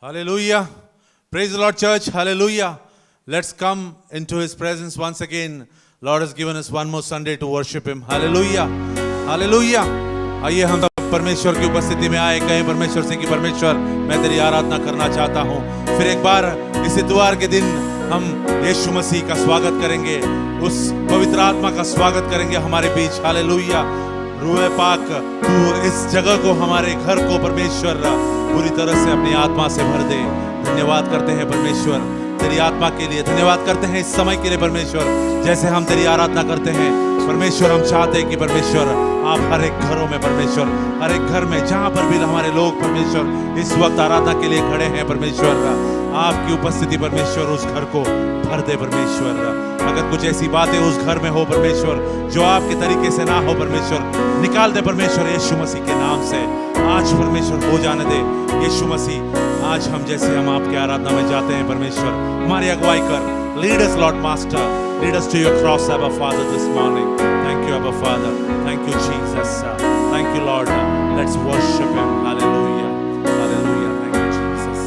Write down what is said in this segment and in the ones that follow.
Hallelujah. Praise the Lord, church. Hallelujah. Let's come into His presence once again. Lord has given us one more Sunday to worship Him. Hallelujah. Hallelujah. आइए हम सब परमेश्वर की उपस्थिति में आए, कहें परमेश्वर से कि परमेश्वर मैं तेरी आराधना करना चाहता हूँ। फिर एक बार इस इतवार के दिन हम यीशु मसीह का स्वागत करेंगे, उस पवित्र आत्मा का स्वागत करेंगे हमारे बीच। हालेलुया। रूह पाक, तू इस जगह को, हमारे घर को परमेश्वर पूरी तरह से अपनी आत्मा से भर दे। धन्यवाद करते हैं परमेश्वर तेरी आत्मा के लिए, धन्यवाद करते हैं इस समय के लिए परमेश्वर। जैसे हम तेरी आराधना करते हैं परमेश्वर, हम चाहते हैं कि परमेश्वर आप हर एक घरों में परमेश्वर, हर एक घर में जहां पर भी हमारे लोग परमेश्वर इस वक्त आराधना के लिए खड़े हैं परमेश्वर, आपकी उपस्थिति परमेश्वर उस घर को भर दे परमेश्वर। अगर कुछ ऐसी बातें उस घर में हो परमेश्वर जो आपके तरीके से ना हो परमेश्वर, निकाल दे परमेश्वर यीशु मसीह के नाम से। आज परमेश्वर हो जाने दे यीशु मसीह। आज हम जैसे हम आपके आराधना में जाते हैं परमेश्वर, हमारी अगुवाई कर। Lead us, Lord Master. Lead us to your cross, Abba Father, this morning. Thank you, Abba Father. Thank you, Jesus. Thank you, Lord. Let's worship Him. Hallelujah. Hallelujah. Thank you, Jesus.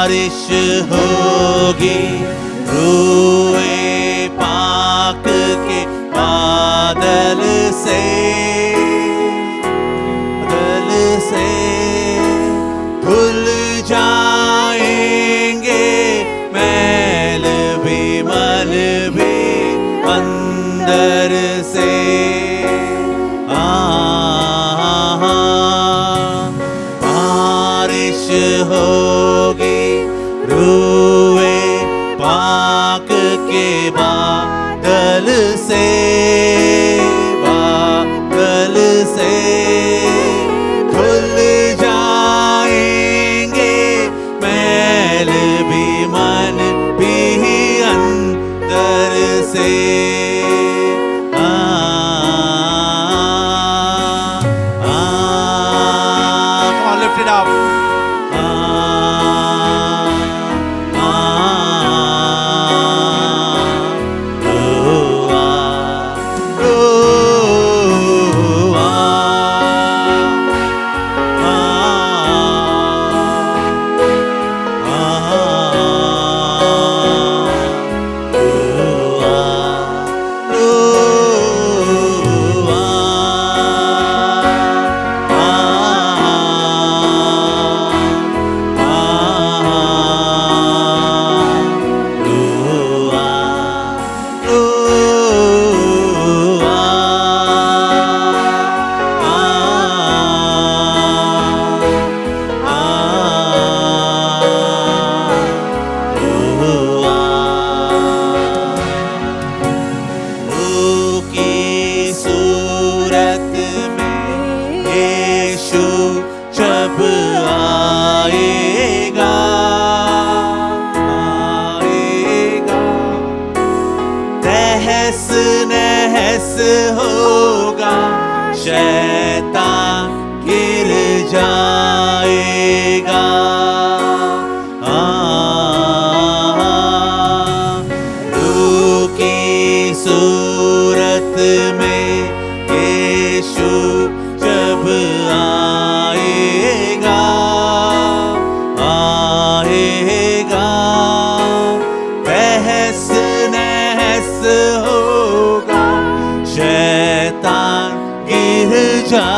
बारिश होगी रूए पाक के बादल से धुल जाएंगे मैल भी मल भी अंदर से। बारिश होगी रूए पाक के बादल से धुल जाएंगे मैल भी मन भी अंदर से। Come on, lift it up. नहस होगा शैतान गिर जाएगा। रूह की सूरत में यीशु जब आएगा बहस नहस होगा शैतान गिर जाएगा।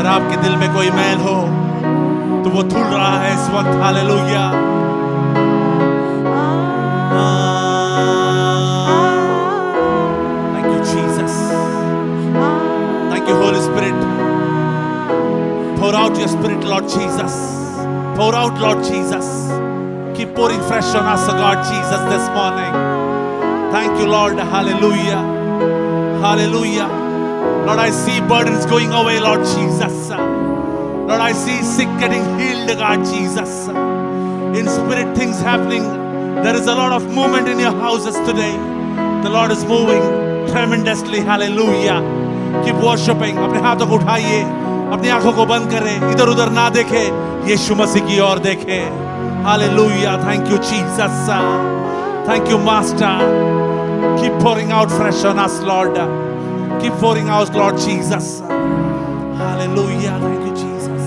अगर आपके दिल में कोई मैल हो तो वो धुल रहा है इस वक्त. Hallelujah. Thank you, Jesus. Thank you, Holy Spirit. Pour out your Spirit, Lord Jesus. Pour out, Lord Jesus. Keep pouring fresh on us, oh God, Jesus, this morning. Thank you, Lord. Hallelujah. Hallelujah. Lord, I see burdens going away, Lord Jesus. Lord, I see sick getting healed, God, Jesus. In spirit, things happening. There is a lot of movement in your houses today. The Lord is moving tremendously. Hallelujah. Keep worshiping. अपने हाथों को उठाइए, अपनी आंखों को बंद करें, इधर उधर ना देखें, यीशु मसीह की ओर देखें. Hallelujah. Thank you, Jesus. Thank you, Master. Keep pouring out fresh on us, Lord. Keep pouring out, Lord Jesus. Hallelujah. Thank you, Jesus.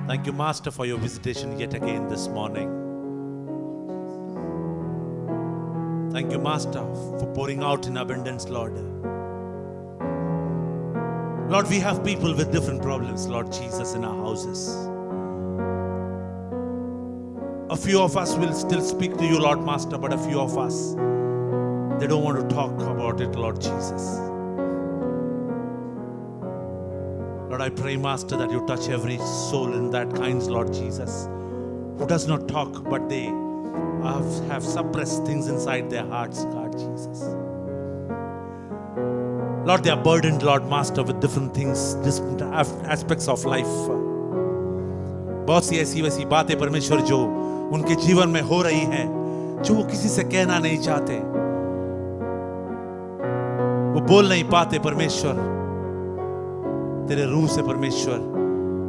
Thank you, Master, for your visitation yet again this morning. Thank you, Master, for pouring out in abundance, Lord. Lord, we have people with different problems, Lord Jesus, in our houses. A few of us will still speak to you, Lord Master, but a few of us, they don't want to talk about it, Lord Jesus. Lord, I pray, Master, that you touch every soul in that kinds, Lord Jesus, who does not talk, but they have suppressed things inside their hearts, God Jesus. Lord, they are burdened, Lord Master, with different things, different aspects of life. बहुत सी ऐसी वैसी बातें परमेश्वर जो उनके जीवन में हो रही हैं, जो वो किसी से कहना नहीं चाहते, वो बोल नहीं पाते. परमेश्वर, तेरे रूह से परमेश्वर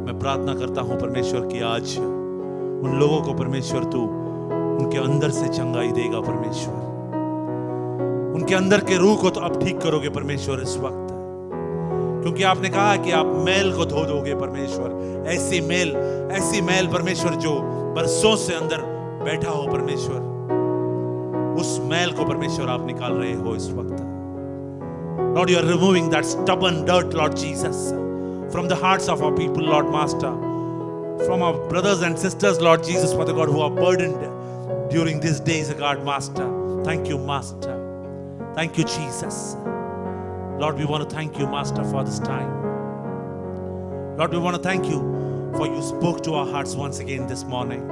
मैं प्रार्थना करता हूं परमेश्वर कि आज उन लोगों को परमेश्वर तू उनके अंदर से चंगाई देगा. परमेश्वर, उनके अंदर के रूह को तो अब ठीक करोगे परमेश्वर इस वक्त, क्योंकि आपने कहा कि आप मैल को धो दोगे परमेश्वर. ऐसी मैल परमेश्वर जो बरसों से अंदर बैठा हो परमेश्वर, उस मैल को परमेश्वर आप निकाल रहे हो इस वक्त. Lord, you are removing that stubborn dirt, Lord Jesus, from the hearts of our people, Lord Master, from our brothers and sisters, Lord Jesus, Father God, who are burdened during these days, God Master. Thank you, Master. Thank you, Jesus. Lord, we want to thank you, Master, for this time. Lord, we want to thank you for you spoke to our hearts once again this morning.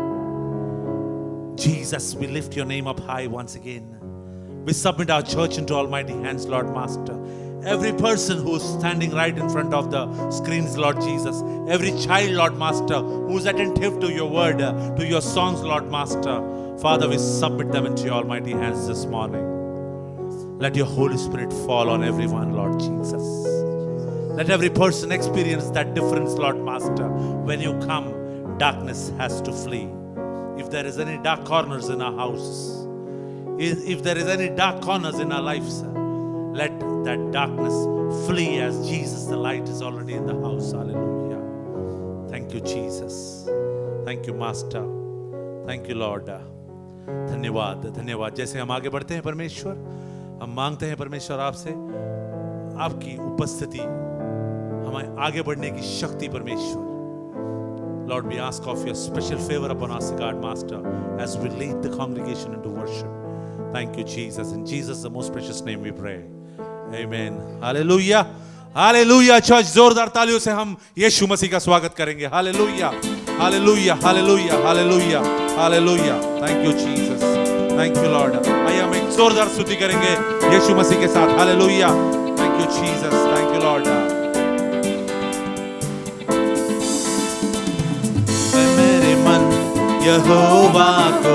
Jesus, we lift your name up high once again. We submit our church into almighty hands, Lord Master. Every person who's standing right in front of the screens, Lord Jesus. Every child, Lord Master, who's attentive to your word, to your songs, Lord Master. Father, we submit them into your almighty hands this morning. Let your Holy Spirit fall on everyone, Lord Jesus. Let every person experience that difference, Lord Master. When you come, darkness has to flee. If there is any dark corners in our houses, if there is any dark corners in our lives, let that darkness flee as Jesus, the light, is already in the house. Hallelujah. Thank you, Jesus. Thank you, Master. Thank you, Lord. धन्यवाद, धन्यवाद. जैसे हम आगे बढ़ते हैं परमेश्वर, हम मांगते हैं परमेश्वर आपसे आपकी उपस्थिति, हमें आगे बढ़ने की शक्ति परमेश्वर. Lord, we ask of your special favor upon us, God Master, as we lead the congregation into worship. Thank you, Jesus. In Jesus, the most precious name, we pray. Amen. Hallelujah. Hallelujah. Church, जोरदार तालियों से हम यीशु मसीह का स्वागत करेंगे. Hallelujah. Hallelujah. Hallelujah. Hallelujah. Hallelujah. Thank you, Jesus. Thank you, Lord. आइए हम एक जोरदार स्तुति करेंगे यीशु मसीह के साथ. Hallelujah. Thank you, Jesus. Thank you, Lord. मेरे मन यहोवा को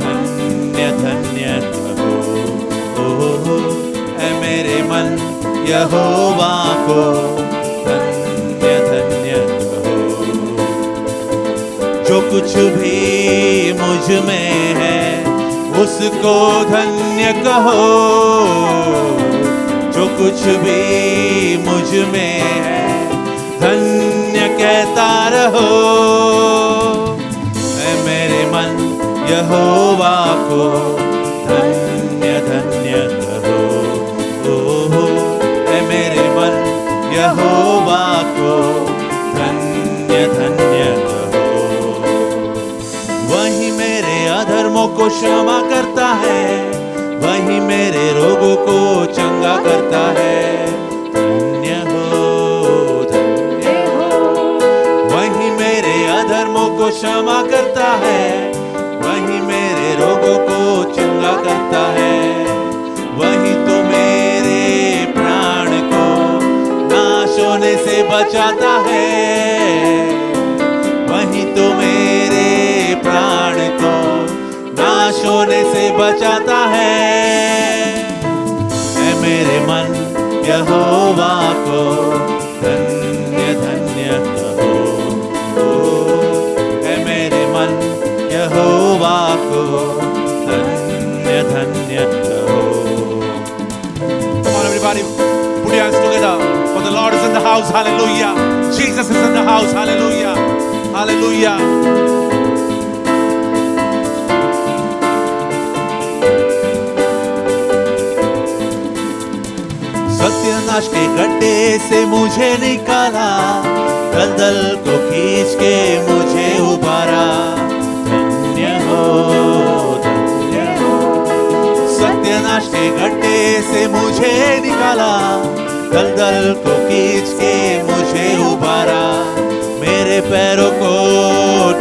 धन्य धन्य कहो, ऐ मेरे मन यहोवा को धन्य धन्य कहो। जो कुछ भी मुझ में है उसको धन्य कहो। जो कुछ भी मुझ में है धन्य कहता रहो। ऐ मेरे मन यहोवा को धन्य धन्य कहो। ओ ऐ मेरे मन यहोवा को धन्य धन्य कहो। वही मेरे अधर्मों को क्षमा करता है, वही मेरे रोगों को चंगा करता है। धन्य हो धन्य हो। वही मेरे अधर्मों को क्षमा करता है, वही मेरे रोगों को चंगा करता है। वही तो मेरे प्राण को नाश होने से बचाता है। वही तो मेरे प्राण को नाश होने से बचाता है। ऐ मेरे मन यहोवा को धन्य धन्य कहो। ऐ मेरे मन यहोवा को धन्य धन्य कहो। Come on everybody, put your hands together for the Lord is in the house. Hallelujah. Jesus is in the house. Hallelujah. Hallelujah. सत्यानाश के गड्ढे से मुझे निकाला, दलदल को खींच के मुझे उबारा। धन्य हो धन्य हो। सत्यानाश के गड्ढे से मुझे निकाला, दलदल को खींच के मुझे उबारा। मेरे पैरों को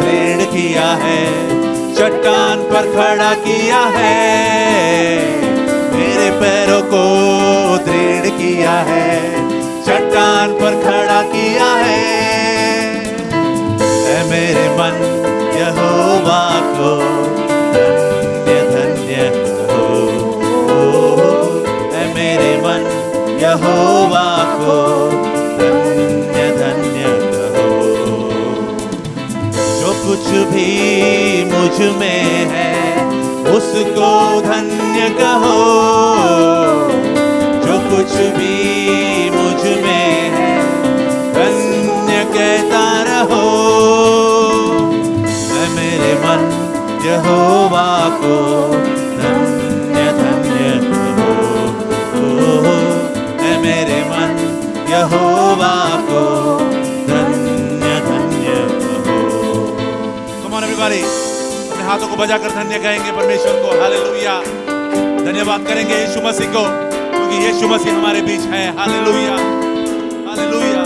दृढ़ किया है, चट्टान पर खड़ा किया है। मेरे पैरों को दृढ़ किया है, चट्टान पर खड़ा किया है। ऐ मेरे मन यहोवा को धन्य धन्य कहो। ऐ मेरे मन यहोवा को धन्य धन्य कहो। जो कुछ भी मुझ में है उसको धन्य कहो। जो कुछ भी मुझ में है धन्य कहता रहो। ऐ मेरे मन यहोवा को धन्य धन्य कहो। ऐ मेरे मन यहोवा को धन्य धन्य कहो। Come on everybody, अपने हाथों को बजाकर धन्य कहेंगे परमेश्वर को। हालेलुया। धन्यवाद करेंगे यीशु मसीह को, क्योंकि यीशु मसीह हमारे बीच है। Hallelujah hallelujah.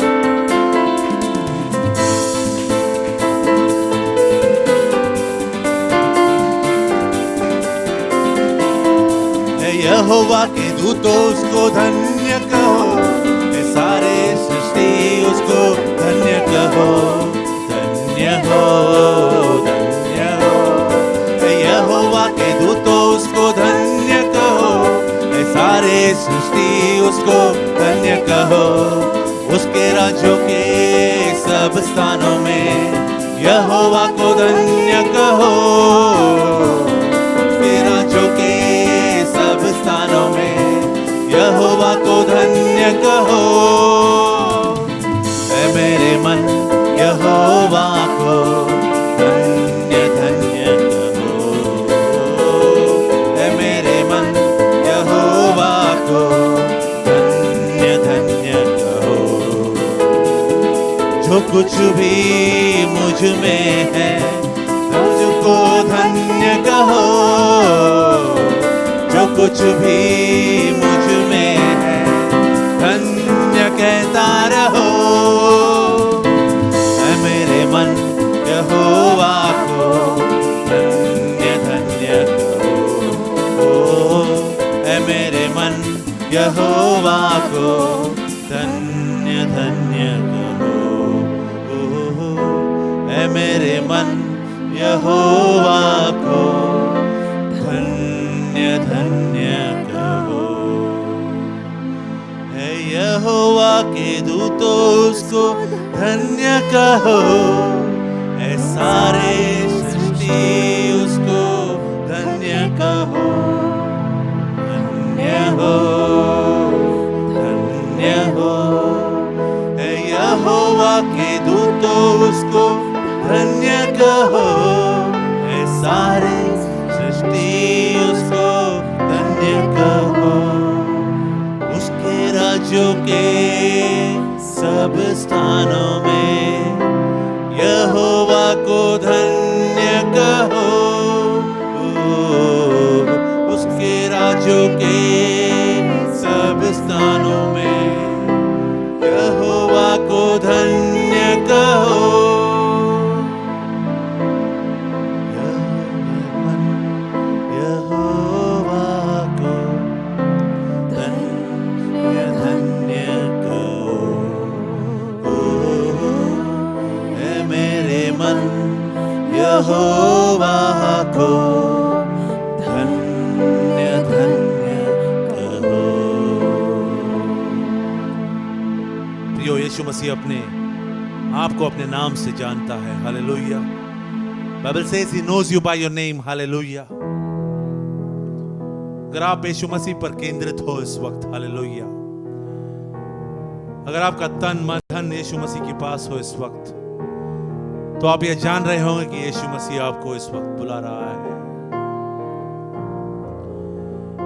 यहोवा के दूतों उसको धन्य कहो। सारे सृष्टि उसको धन्य कहो। धन्य हो धन्य हो। यहोवा के दूतों उसको धन्य कहो। सारे सृष्टि उसको धन्य कहो। उसके राज्यों के सब स्थानों में यहोवा को धन्य कहो। उसके राज्यों के सब स्थानों में यहोवा को धन्य कहो। ऐ मेरे मन यहोवा को धन्य धन्य कहो। ऐ मेरे मन यहोवा को धन्य धन्य कहो। जो कुछ भी मुझ में है मुझको धन्य कहो। जो कुछ भी मुझ में है धन्य कहता रहो। ऐ मेरे मन यहोवा को धन्य धन्य कहो। ऐ मेरे मन यहोवा को धन्य धन्य कहो। ऐ मेरे मन यहोवा को धन्य धन्य कहो। ऐ ऐ यहोवा के दूतों उसको धन्य कहो, ऐ सारे सृष्टि उसको धन्य कहो। धन्य हो, धन्य हो, ऐ यहोवा के दूतों उसको धन्य कहो, ऐ सारे सृष्टि उसको धन्य कहो। उसके राज्यों के सब स्थानों में यहोवा को धन्य कहो। उसके राज्यों के सब स्थानों में यहोवा को धन्य कहो। यहोवा को धन्य धन्य कहो। ऐ मेरे मन यहोवा को धन्य धन्य कहो। प्रियो, यीशु मसीह अपने आप को अपने नाम से जानता है। Hallelujah. Bible says he knows you by your name. Hallelujah. अगर आप यीशु मसीह पर केंद्रित हो इस वक्त, हालेलुया, अगर आपका तन मन धन यीशु मसीह के पास हो इस वक्त, तो आप ये जान रहे होंगे कि यीशु मसीह आपको इस वक्त बुला रहा है।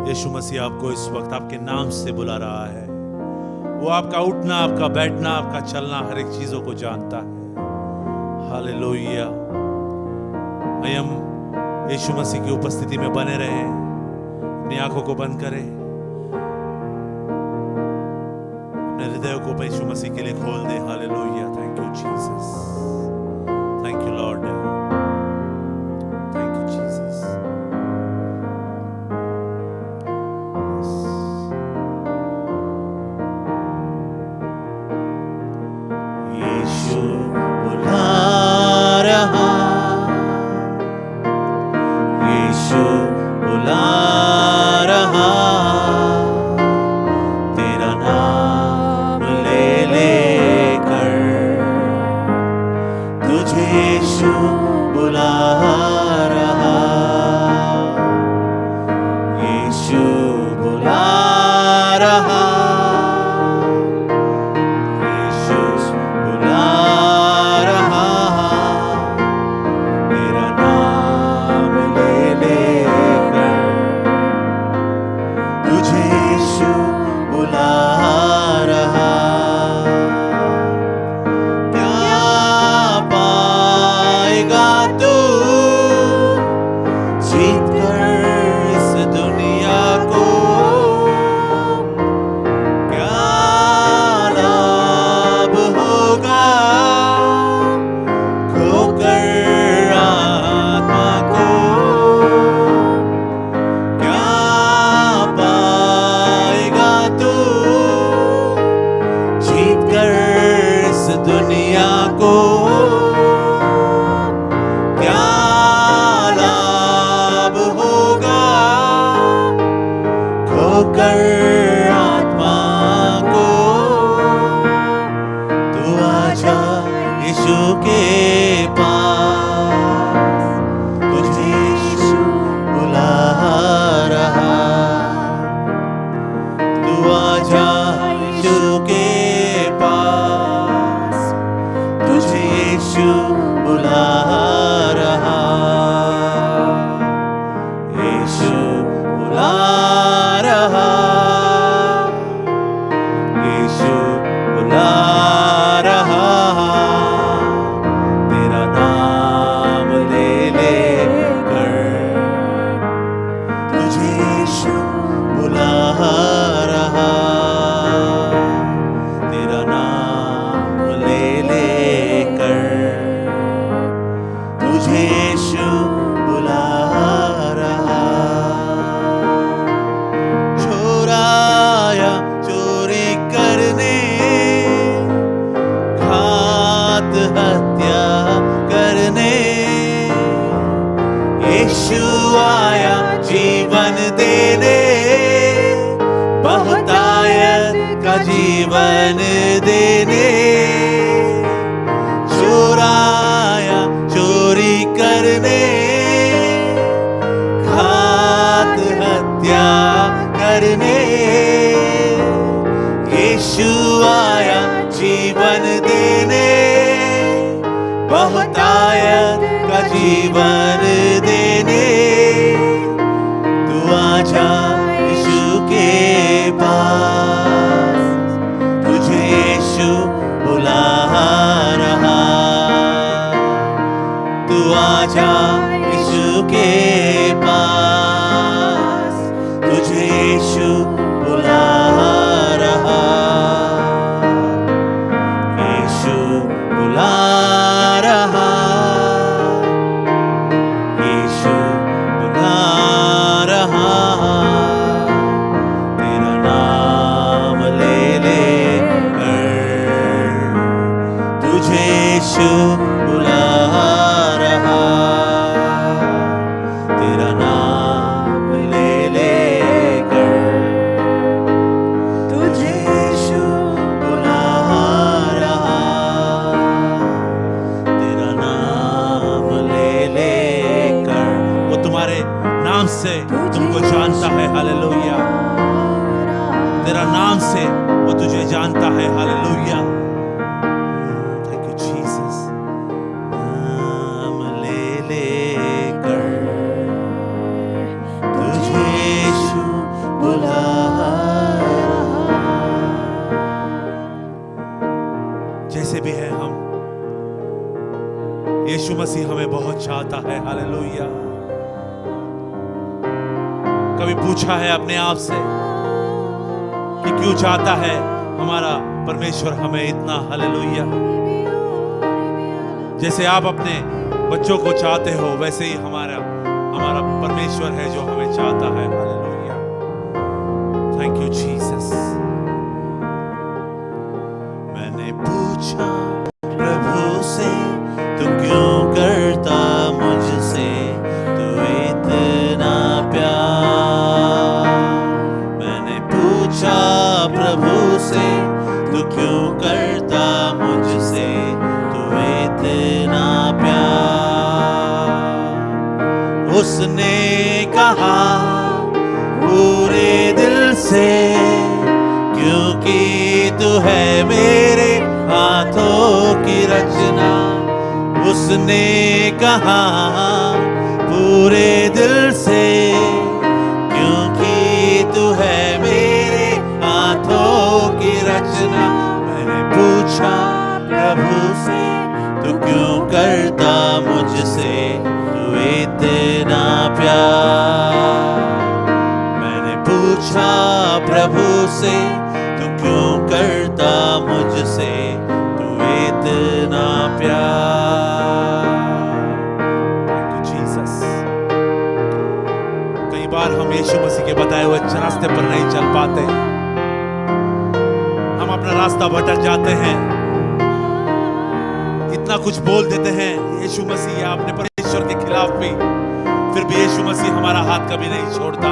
यीशु मसीह आपको इस वक्त आपके नाम से बुला रहा है। वो आपका उठना, आपका बैठना, आपका चलना, हर एक चीजों को जानता है। हालेलुया। आइए हम यीशु मसीह की उपस्थिति में बने रहें। अपनी आंखों को बंद करें, अपने हृदय को यीशु मसीह के लिए खोल दे। Hallelujah. Thank you Jesus, thank you lord, thank you Jesus. यीशु बुला रहा, यीशु बुला रहा, तेरा नाम ले लेकर तुझे यीशु बुला रहा। यीशु बुला रहा, यीशु बुला रहा, तेरा नाम ले लेकर तुझे यीशु बुला रहा। क्या पाएगा तू जीत कर इस दुनिया को? क्या लाभ होगा खोकर आत्मा को? क्या पाएगा तू जीत कर इस दुनिया को? क्या लाभ होगा खोकर आत्मा को? तू आजा यीशु के पास, तुझे यीशु बुला रहा। तू आजा यीशु के पास, तुझे यीशु बुला रहा। यीशु बुला रहा, यीशु बुला रहा, तेरा नाम ले लेकर तुझे यीशु बुला रहा। तेरा नाम ले लेकर तुझे यीशु बुला रहा। चोराया चोरी करने का जीवन देने, चुराया चोरी करने, घात हत्या करने, यीशु आया जीवन देने, बहुतायत का जीवन देने। तू आजा यीशु के पास, तुझे यीशु बुला रहा। तू आजा यीशु के पास, तुझे यीशु बुला रहा। यीशु बुला रहा, यीशु बुला रहा। तेरा नाम ले ले कर, तुझे यीशु बुला रहा। तेरा नाम ले ले कर, तुझे यीशु बुला रहा। तेरा नाम ले ले कर, वो तुम्हारे नाम से तुमको जानता है। हालेलुया। तेरा नाम से वो तुझे जानता है। हालेलुया। Thank you Jesus. नाम ले ले कर, तुझे यीशु बुला रहा। जैसे भी है हम, यीशु मसीह हमें बहुत चाहता है। हालेलुया। कभी पूछा है अपने आप से कि क्यों चाहता है हमारा परमेश्वर हमें इतना? हालेलुया। जैसे आप अपने बच्चों को चाहते हो, वैसे ही हमारा परमेश्वर है जो हमें चाहता है। हालेलुया। Thank you Jesus. मैंने पूछा प्रभु से, तू क्यों करता मुझसे तू इतना प्यार? मैंने पूछा प्रभु से, तू क्यों करता मुझसे तू इतना प्यार? उसने कहा पूरे दिल से, क्योंकि तू है मेरे हाथों की रचना। उसने कहा पूरे दिल से, क्योंकि तू है मेरे हाथों की रचना। मैंने पूछा प्रभु से, तू क्यों करता मुझसे तू इतना प्यार? मैंने पूछा प्रभु से, तू क्यों करता मुझसे तू इतना प्यार? Thank you, Jesus. कई बार हम यीशु मसीह के बताए हुए रास्ते पर नहीं चल पाते, हम अपना रास्ता भटक जाते हैं, इतना कुछ बोल देते हैं यीशु मसीह या अपने परमेश्वर के खिलाफ भी, फिर भी यीशु मसीह हमारा हाथ कभी नहीं छोड़ता,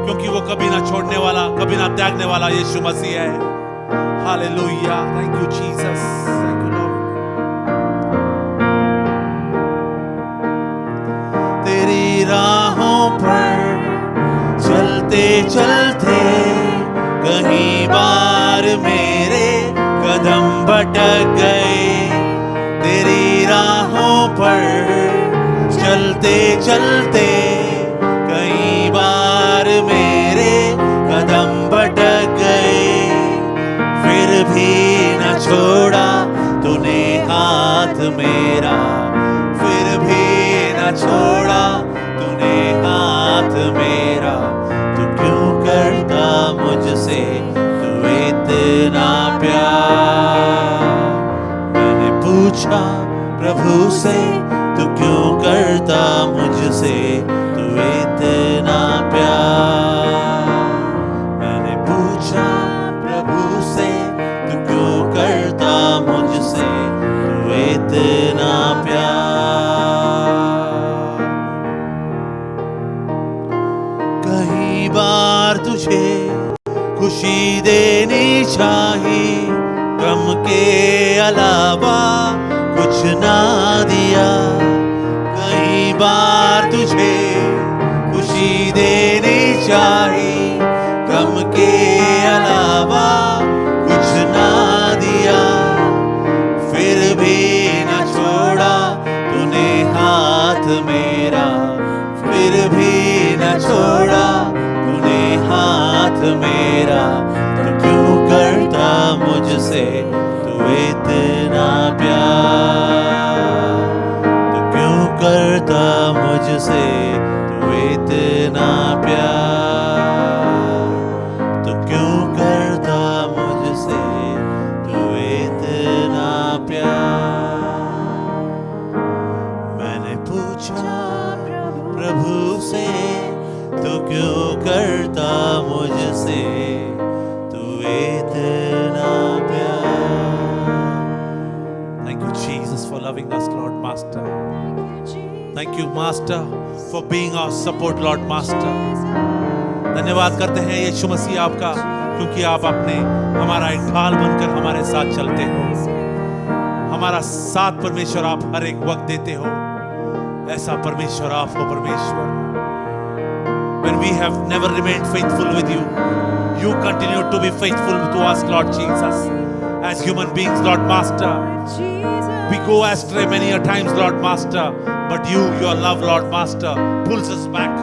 क्योंकि वो कभी ना छोड़ने वाला, कभी ना त्यागने वाला यीशु मसीह है। Hallelujah. Thank you Jesus. Thank you Lord. तेरी राहों पर चलते चलते कहीं बार मेरे कदम भटक गए। तेरी राहों पर चलते चलते कई बार मेरे कदम भटक गए, फिर भी न छोड़ा तूने हाथ मेरा, फिर भी न छोड़ा तूने हाथ मेरा। तू क्यों करता मुझसे तू इतना प्यार? मैंने पूछा प्रभु से, तू क्यों करता मुझसे तू इतना प्यार? मैंने पूछा प्रभु से, तू क्यों करता मुझसे तू इतना प्यार? कई बार तुझे खुशी देनी चाहिए, गम के अलावा कुछ ना दिया। कई बार तुझे खुशी देनी चाहिए, गम के अलावा कुछ ना दिया। फिर भी न छोड़ा तूने हाथ मेरा, फिर भी न छोड़ा तूने हाथ मेरा। तो क्यों करता मुझसे तू इतना प्यार, तो क्यों करता मुझसे तू इतना प्यार, तो क्यों करता मुझसे तू इतना प्यार। मैंने पूछा प्रभु से, तो क्यों करता मुझसे तू इतना प्यार। Thank you Jesus for loving us, Lord Master. Thank you Master for being our support, Lord Master. धन्यवाद करते हैं यीशु मसीह आपका, क्योंकि आप अपने हमारा एक ढाल बनकर हमारे साथ चलते हो। हमारा साथ परमेश्वर आप हर एक वक्त देते हो। ऐसा परमेश्वर आप हो परमेश्वर। When we have never remained faithful with you, you continue to be faithful to us, Lord Jesus. As human beings, Lord Master, we go astray many a times, Lord Master, but you, your love, Lord Master, pulls us back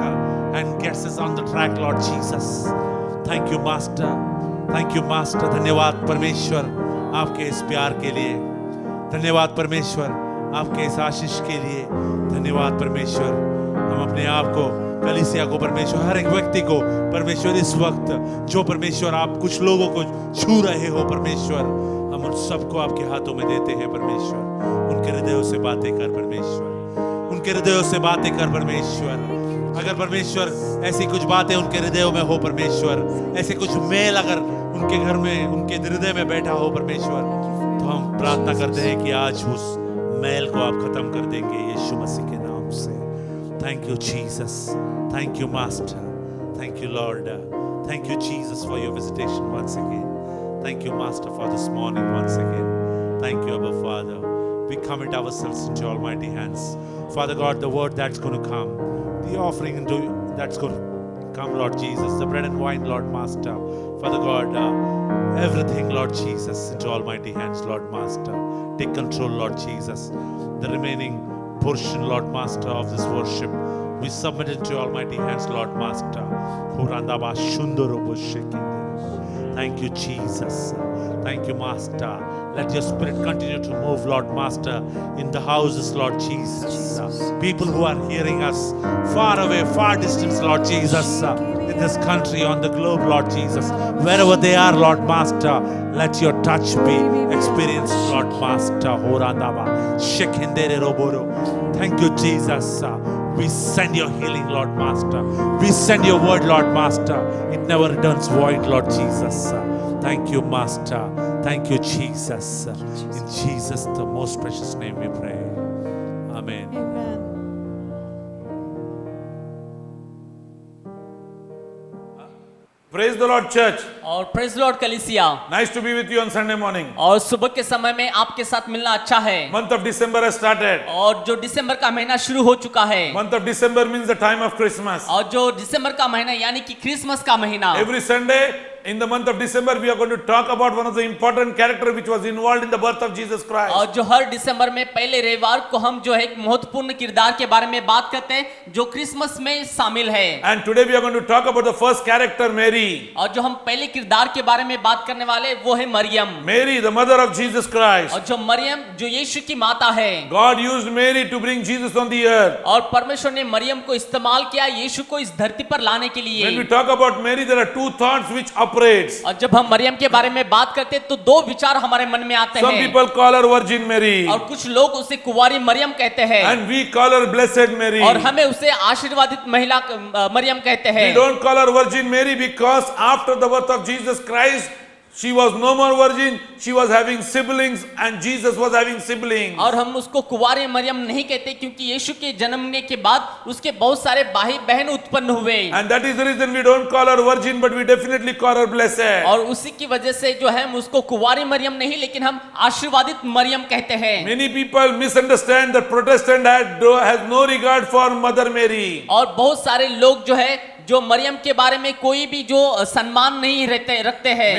and gets us on the track, Lord Jesus. Thank you, Master. Thank you, Master. धन्यवाद परमेश्वर आपके इस प्यार के लिए। धन्यवाद परमेश्वर आपके इस आशीष के लिए। धन्यवाद परमेश्वर। हम अपने आप को, कलीसिया को परमेश्वर, हर एक व्यक्ति को परमेश्वर, इस वक्त जो परमेश्वर आप कुछ लोगों को छू रहे हो परमेश्वर, हम उन सबको आपके हाथों में देते हैं परमेश्वर। उनके हृदयों से बातें कर परमेश्वर, उनके हृदयों से बातें कर परमेश्वर। अगर परमेश्वर ऐसी कुछ बातें उनके हृदयों में हो परमेश्वर, ऐसे कुछ मेल अगर उनके घर में, उनके हृदय में बैठा हो परमेश्वर, तो हम प्रार्थना करते हैं कि आज उस मेल को आप खत्म कर देंगे यीशु मसीह के नाम से। Thank you Jesus, thank you Master, thank you Lord, thank you Jesus for your visitation once again. Thank you Master for this morning once again. Thank you Abba Father. We commit ourselves into your almighty hands. Father God, the word that's going to come, the offering that's going to come, Lord Jesus, the bread and wine, Lord Master. Father God, everything, Lord Jesus, into almighty hands, Lord Master. Take control, Lord Jesus. The remaining portion, Lord Master, of this worship, we submit it to your almighty hands, Lord Master. Thank you, Jesus. Thank you, Master. Let your spirit continue to move, Lord Master, in the houses, Lord Jesus. People who are hearing us far away, far distance, Lord Jesus, in this country, on the globe, Lord Jesus, wherever they are, Lord Master, let your touch be experienced, Lord Master. Thank you, Jesus. We send your healing, Lord Master. We send your word, Lord Master. It never returns void, Lord Jesus. Thank you, Master. Thank you, Jesus. In Jesus, the most precious name we pray. Amen. Praise the Lord, church. और praise Lord कलीसिया, Nice to be with you on Sunday morning. और सुबह के समय में आपके साथ मिलना अच्छा है। Month of December has started. और जो दिसंबर का महीना शुरू हो चुका है, Month of December means the time of Christmas. और जो दिसंबर का महीना यानी कि क्रिसमस का महीना, Every Sunday in the month of December we are going to talk about one of the important character which was involved in the birth of Jesus Christ. और जो हर दिसंबर में पहले रविवार को हम जो है एक महत्वपूर्ण किरदार के बारे में बात करते हैं जो क्रिसमस में शामिल है। And today we are going to talk about the first character, Mary. और जो हम पहले किरदार के बारे में बात करने वाले वो है Maryam. Mary, the mother of Jesus Christ. और जो मरियम जो यीशु की माता है, God used Mary to bring Jesus on the earth. और परमेश्वर ने मरियम को इस्तेमाल किया यीशु को इस धरती पर लाने के लिए। When we talk about Mary, there are two thoughts which operates. और जब हम मरियम के बारे में बात करते हैं तो दो विचार हमारे मन में आते Some हैं। people call her Virgin Mary. और कुछ लोग उसे कुंवारी मरियम कहते हैं, And we call her Blessed Mary. और हमें उसे आशीर्वादित महिला मरियम कहते हैं। We don't call her Virgin Mary because after the birth of Jesus Christ, She was no more virgin, she was having siblings and Jesus was having siblings. और हम उसको कुंवारी मरियम नहीं कहते क्योंकि यीशु के जन्मने के बाद उसके बहुत सारे भाई बहन उत्पन्न हुए। And that is the reason we don't call her virgin but we definitely call her blessed. और उसी की वजह से जो है हम उसको कुंवारी मरियम नहीं लेकिन हम आशीर्वादित मरियम कहते हैं। Many people misunderstand that Protestant has no regard for Mother Mary. और बहुत सारे लोग जो है जो मरियम के बारे में कोई भी जो सम्मान नहीं रखते हैं।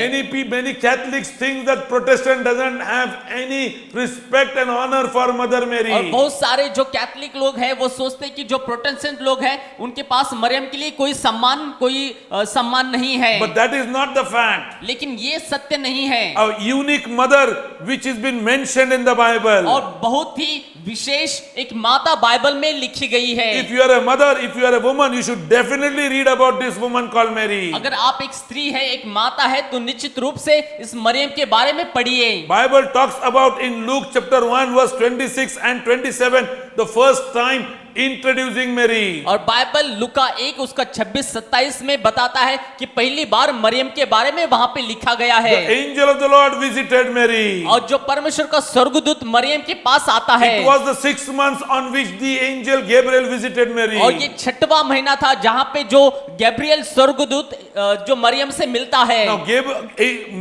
Many Catholics think that Protestant doesn't have any respect and honor for Mother Mary. और बहुत सारे जो कैथलिक लोग हैं वो सोचते हैं कि जो प्रोटेस्टेंट लोग हैं उनके पास मरियम के लिए कोई सम्मान नहीं है। But that is not the fact. लेकिन ये सत्य नहीं है। A unique mother which has been mentioned in the Bible. और बहुत ही विशेष एक माता बाइबल में लिखी गई है। If you are a mother, if you are a woman, you should definitely read about this woman called Mary. अगर आप एक स्त्री है, एक माता है, तो निश्चित रूप से इस मरियम के बारे में पढ़िए। Bible talks about in Luke chapter 1 verse 26 and 27 the first time introducing Mary. और बाइबल लुका 1 उसका 26-27 में बताता है कि पहली बार मरियम के बारे में वहां पे लिखा गया है। The angel of the Lord visited Mary. और जो परमेश्वर का स्वर्गदूत मरियम के पास आता है। It was the 6th month on which the angel Gabriel visited Mary. और ये 6वां महीना था जहां पे जो गैब्रियल स्वर्गदूत जो मरियम से मिलता है। Now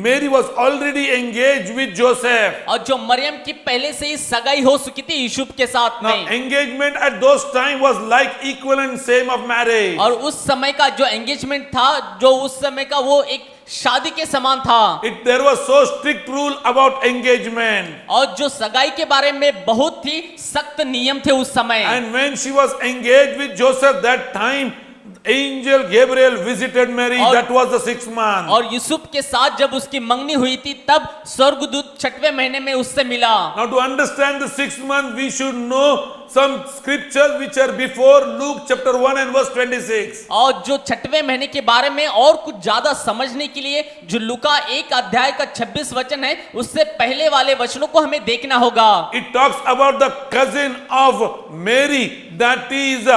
Mary was already engaged with Joseph. और जो मरियम की पहले से ही सगाई हो चुकी थी यूसुफ के साथ Now में। engagement at those time was like equivalent same of marriage. और उस समय का जो एंगेजमेंट था, जो उस समय का वो एक शादी के समान था। There was so strict rule about engagement. और जो सगाई के बारे में बहुत ही सख्त नियम थे उस समय। And when she was engaged with Joseph that time, angel Gabriel visited Mary. That was the 6th month. और यूसुफ के साथ जब उसकी मंगनी हुई थी तब स्वर्गदूत 6वें महीने में उससे मिला। Now to understand the 6th month, we should know some scriptures which are before Luke chapter 1 and verse 26. और जो 6वें महीने के बारे में और कुछ ज्यादा समझने के लिए जो लुका 1 अध्याय का 26 वचन है उससे पहले वाले वचनों को हमें देखना होगा। It talks about the cousin of Mary, that is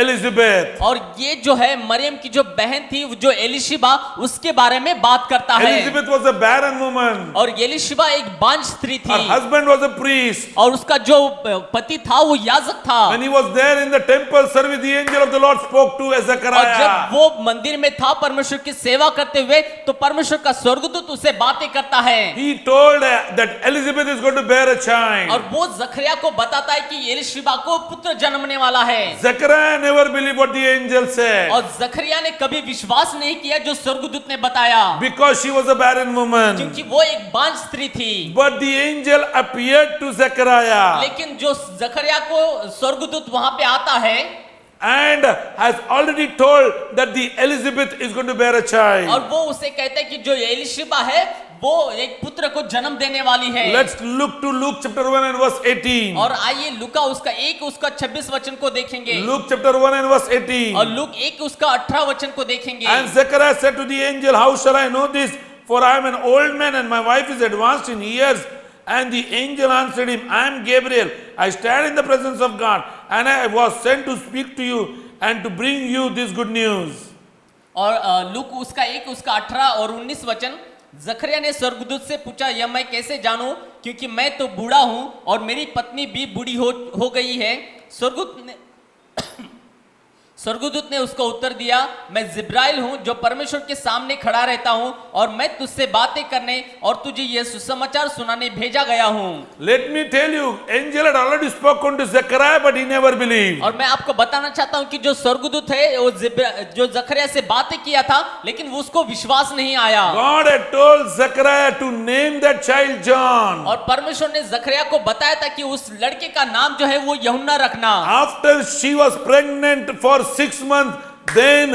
Elizabeth. और ये जो है मरियम की जो बहन थी जो एलिशिबा, उसके बारे में बात करता है। Elizabeth was a barren woman. और एलिशिबा एक बांझ स्त्री थी। Her husband was a priest. और उसका जो पति था वो याजक था। When he was there in the temple service, the angel of the Lord spoke to और Zechariah. जब वो मंदिर में था परमेश्वर की सेवा करते हुए तो परमेश्वर का स्वर्गदूत उसे बातें करता है। He told that Elizabeth is going to bear a child. और वो जकरिया को बताता है कि एलिशिबा को पुत्र जन्मने वाला है। Zechariah never believed what the angel said. और जकरिया ने कभी विश्वास नहीं किया जो स्वर्गदूत ने बताया, Because she was a barren woman. क्योंकि वो एक बांझ स्त्री थी। But the angel appeared to Zechariah लेकिन जो जकरिया को स्वर्गदूत वहां पे आता है and has already told that the Elizabeth is going to bear a child. और वो उसे कहता है कि जो एलिशिबा है वो एक पुत्र को जन्म देने वाली है। Let's look to Luke chapter 1 and verse 18. और आइए लुका उसका 1 उसका 26 वचन को देखेंगे। Luke chapter 1 and verse 18. और लुक 1 उसका 18 वचन को देखेंगे। And Zechariah said to the angel, how shall I know this? For I am an old man and my wife is advanced in years. And the angel answered him, I am Gabriel. I stand in the presence of God and I was sent to speak to you and to bring you this good news. और look उसका 1 उसका 18 और 19 वचन, जकरिया ने स्वर्गदूत से पूछा, यह मैं कैसे जानूं क्योंकि मैं तो बूढ़ा हूं और मेरी पत्नी भी बूढ़ी हो गई है। स्वर्गदूत ने उसको उत्तर दिया, मैं जिब्राइल हूं जो परमेश्वर के सामने खड़ा रहता हूं और मैं तुझसे बातें करने और तुझे यह सुसमाचार सुनाने भेजा गया हूं। Let me tell you, angel had already spoken to Zechariah but he never believed. और मैं आपको बताना चाहता हूं कि जो स्वर्गदूत है वो जो जकरिया से बातें किया था लेकिन वो उसको विश्वास नहीं आया। God had told Zechariah to name that child John. और परमेश्वर ने जकरिया को बताया था कि उस लड़के का नाम जो है वो यूहन्ना रखना। After she was pregnant for 6 months, then